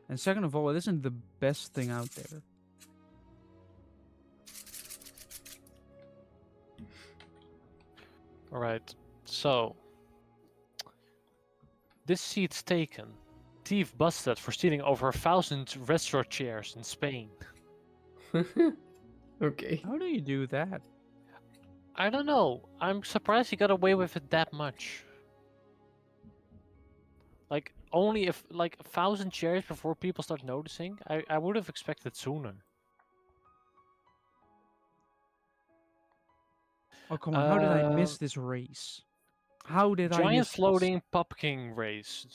And second of all, it isn't the best thing out there. Alright, so. This seat's taken. Thief busted for stealing over 1,000 restaurant chairs in Spain. Okay. How do you do that? I don't know. I'm surprised he got away with it that much. Like, only if, like, 1,000 chairs before people start noticing? I would have expected sooner. Oh, come on. How did I miss this race? How did I miss Giant this? floating pumpkin race.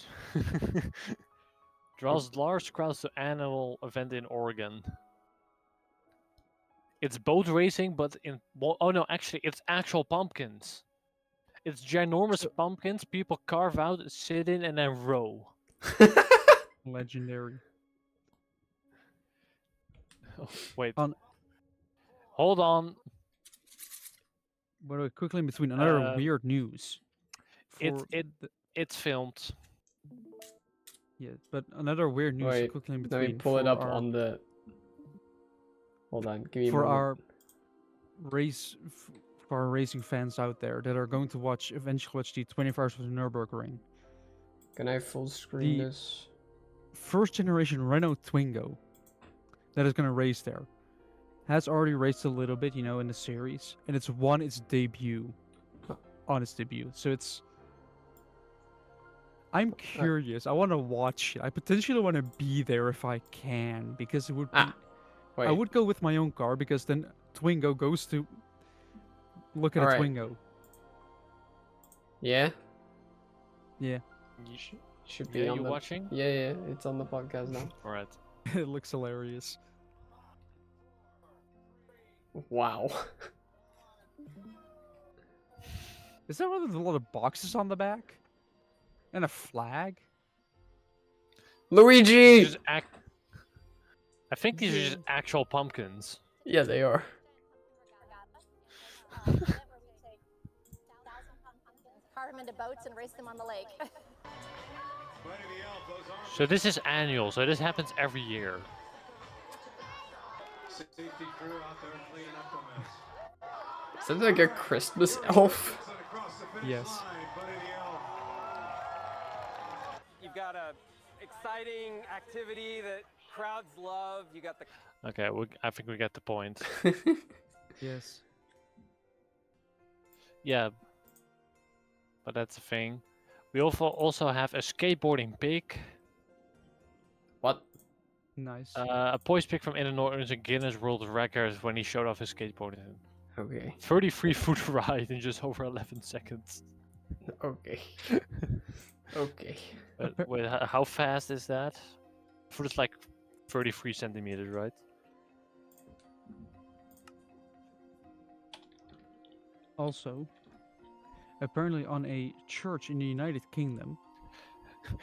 Draws large crowds to annual event in Oregon. It's boat racing, but in... Oh no, actually, it's actual pumpkins. It's ginormous pumpkins people carve out, sit in, and then row. Legendary. Oh, wait. On- Hold on. By the way, quickly in between, another weird news. It's filmed. Yeah, but another weird news Wait, quickly in let between. me pull it up our, on the. Hold on, give me a for moment. our for our racing fans out there that are going to eventually watch the 24 Hours of the Nürburgring. Can I full screen The- this? First generation Renault Twingo that is going to race there has already raced a little bit, you know, in the series, and it's won its debut on its debut. So it's. I'm curious. I want to watch it. I potentially want to be there if I can because it would be. Wait. I would go with my own car because then Twingo goes to look at Alright. a Twingo. Yeah? Yeah, Should be Yeah, on you the... watching? Yeah, it's on the podcast now. Alright. it looks hilarious. Wow. Is there a lot of boxes on the back? And a flag? Luigi! Just act. I think these are just actual pumpkins. Yeah, they are. Carve them into boats and race them on the lake. So this is annual, so this happens every year. Safety crew out there cleaning up the mess. Is that like a Christmas elf? Yes. You've got a exciting activity that crowds love. You got the Okay, I think we get the point. Yes. Yeah, but that's a thing. We also have a skateboarding pig. What? Nice. A poised pig from Illinois earns a Guinness World Record when he showed off his skateboarding. Okay. 33-foot ride in just over 11 seconds. Okay. Okay. Wait, how fast is that? For it's like 33 centimeters, right? Also, apparently on a church in the United Kingdom.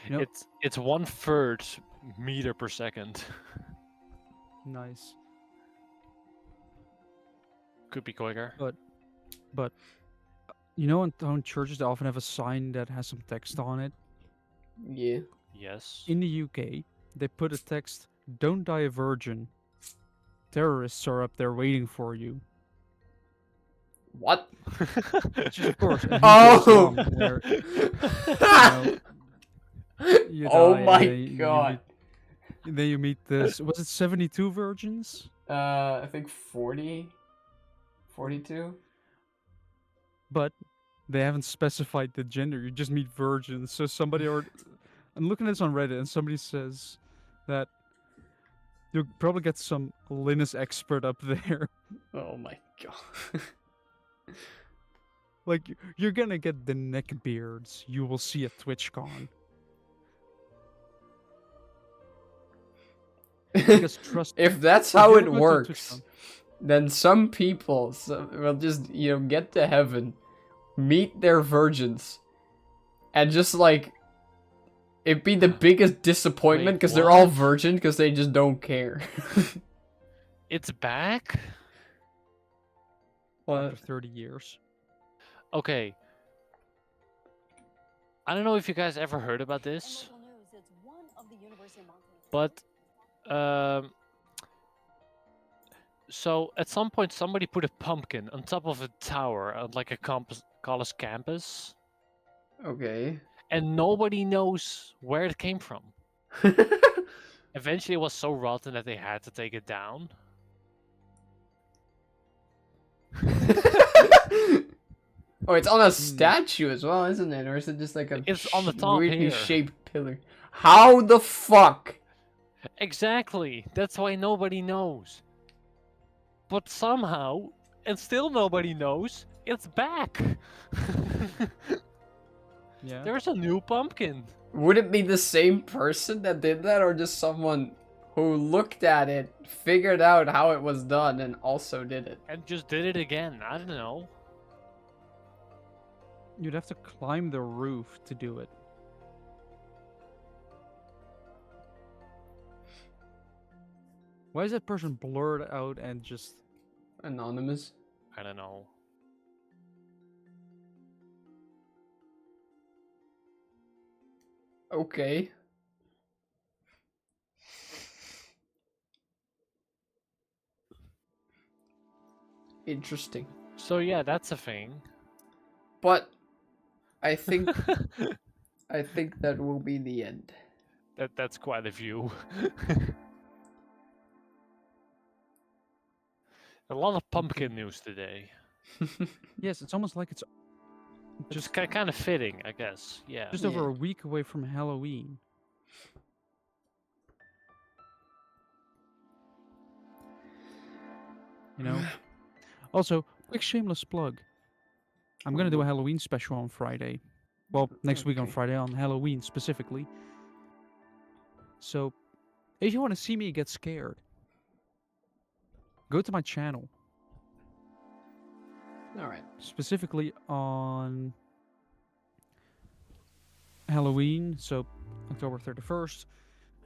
You know, It's 1/3 meter per second. nice. Could be quicker. But you know, on churches they often have a sign that has some text on it. Yeah. Yes. In the UK, they put a text: "Don't die a virgin. Terrorists are up there waiting for you." What? Which is, of course, a Oh! Hindu Islam where you Oh die my and god. then you meet this. Was it 72 virgins? I think 40? 42? But they haven't specified the gender. You just meet virgins. So somebody I'm looking at this on Reddit, and somebody says that you'll probably get some Linus expert up there. Oh my god. Like, you're gonna get the neckbeards you will see at TwitchCon. Because trust If that's if how you it ever go to works, TwitchCon- then some people will just, get to heaven, meet their virgins, and just like, it'd be the biggest disappointment Wait, because they're all what? virgin because they just don't care. It's back? after 30 years. Okay. I don't know if you guys ever heard about this, but so at some point somebody put a pumpkin on top of a tower on like a college campus, Okay. and nobody knows where it came from. Eventually, it was so rotten that they had to take it down. Oh, it's on a statue as well, isn't it? Or is it just like a It's on the top weirdly here. shaped pillar? How the fuck? Exactly. That's why nobody knows. But somehow, and still nobody knows, it's back. Yeah. There's a new pumpkin. Would it be the same person that did that, or just someone who looked at it, figured out how it was done, and also did it? And just did it again. I don't know. You'd have to climb the roof to do it. Why is that person blurred out and just... Anonymous? I don't know. Okay. Interesting. So yeah, that's a thing. But I think I think that will be the end. That's quite a view. A lot of pumpkin news today. Yes, it's almost like it's Just kind of fitting, I guess. Yeah. just over a week away from Halloween. You know. Also, quick shameless plug. I'm gonna do a Halloween special on Friday. Well, next week on Okay. Friday on Halloween specifically. So, if you want to see me get scared, go to my channel. All right. Specifically on Halloween, so October 31st.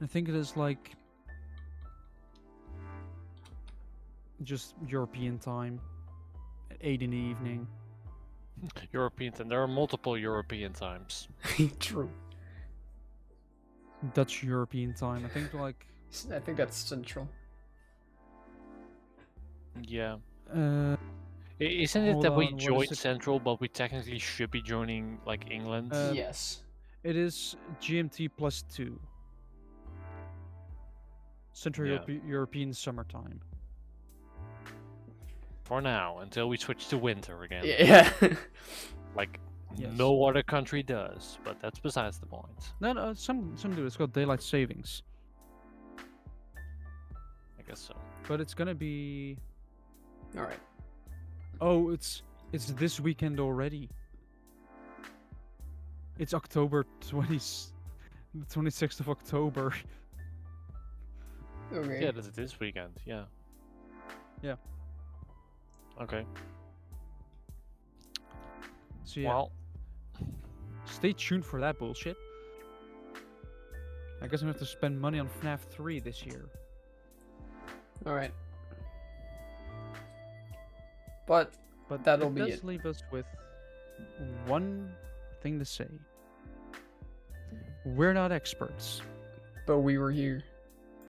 I think it is like just European time at 8 in the evening. European time. There are multiple European times. True. Dutch European time. I think like I think that's central. Yeah. uh Isn't it Hold that we on, what is joined it? Central, but we technically should be joining like England? Yes. it is GMT +2. Central Yeah. European summertime. For now, until we switch to winter again. Yeah. Like Yes. no other country does, but that's besides the point. No, some do. It's called daylight savings, I guess so. but it's gonna be. All right. Oh, it's this weekend already. It's October 26th of October. Okay. Yeah, that's this weekend. Yeah. Yeah. Okay. So yeah, Well, stay tuned for that bullshit. I guess I'm gonna have to spend money on FNAF 3 this year. All right. But But That'll it be does it. leave us with one thing to say. We're not experts. we were here.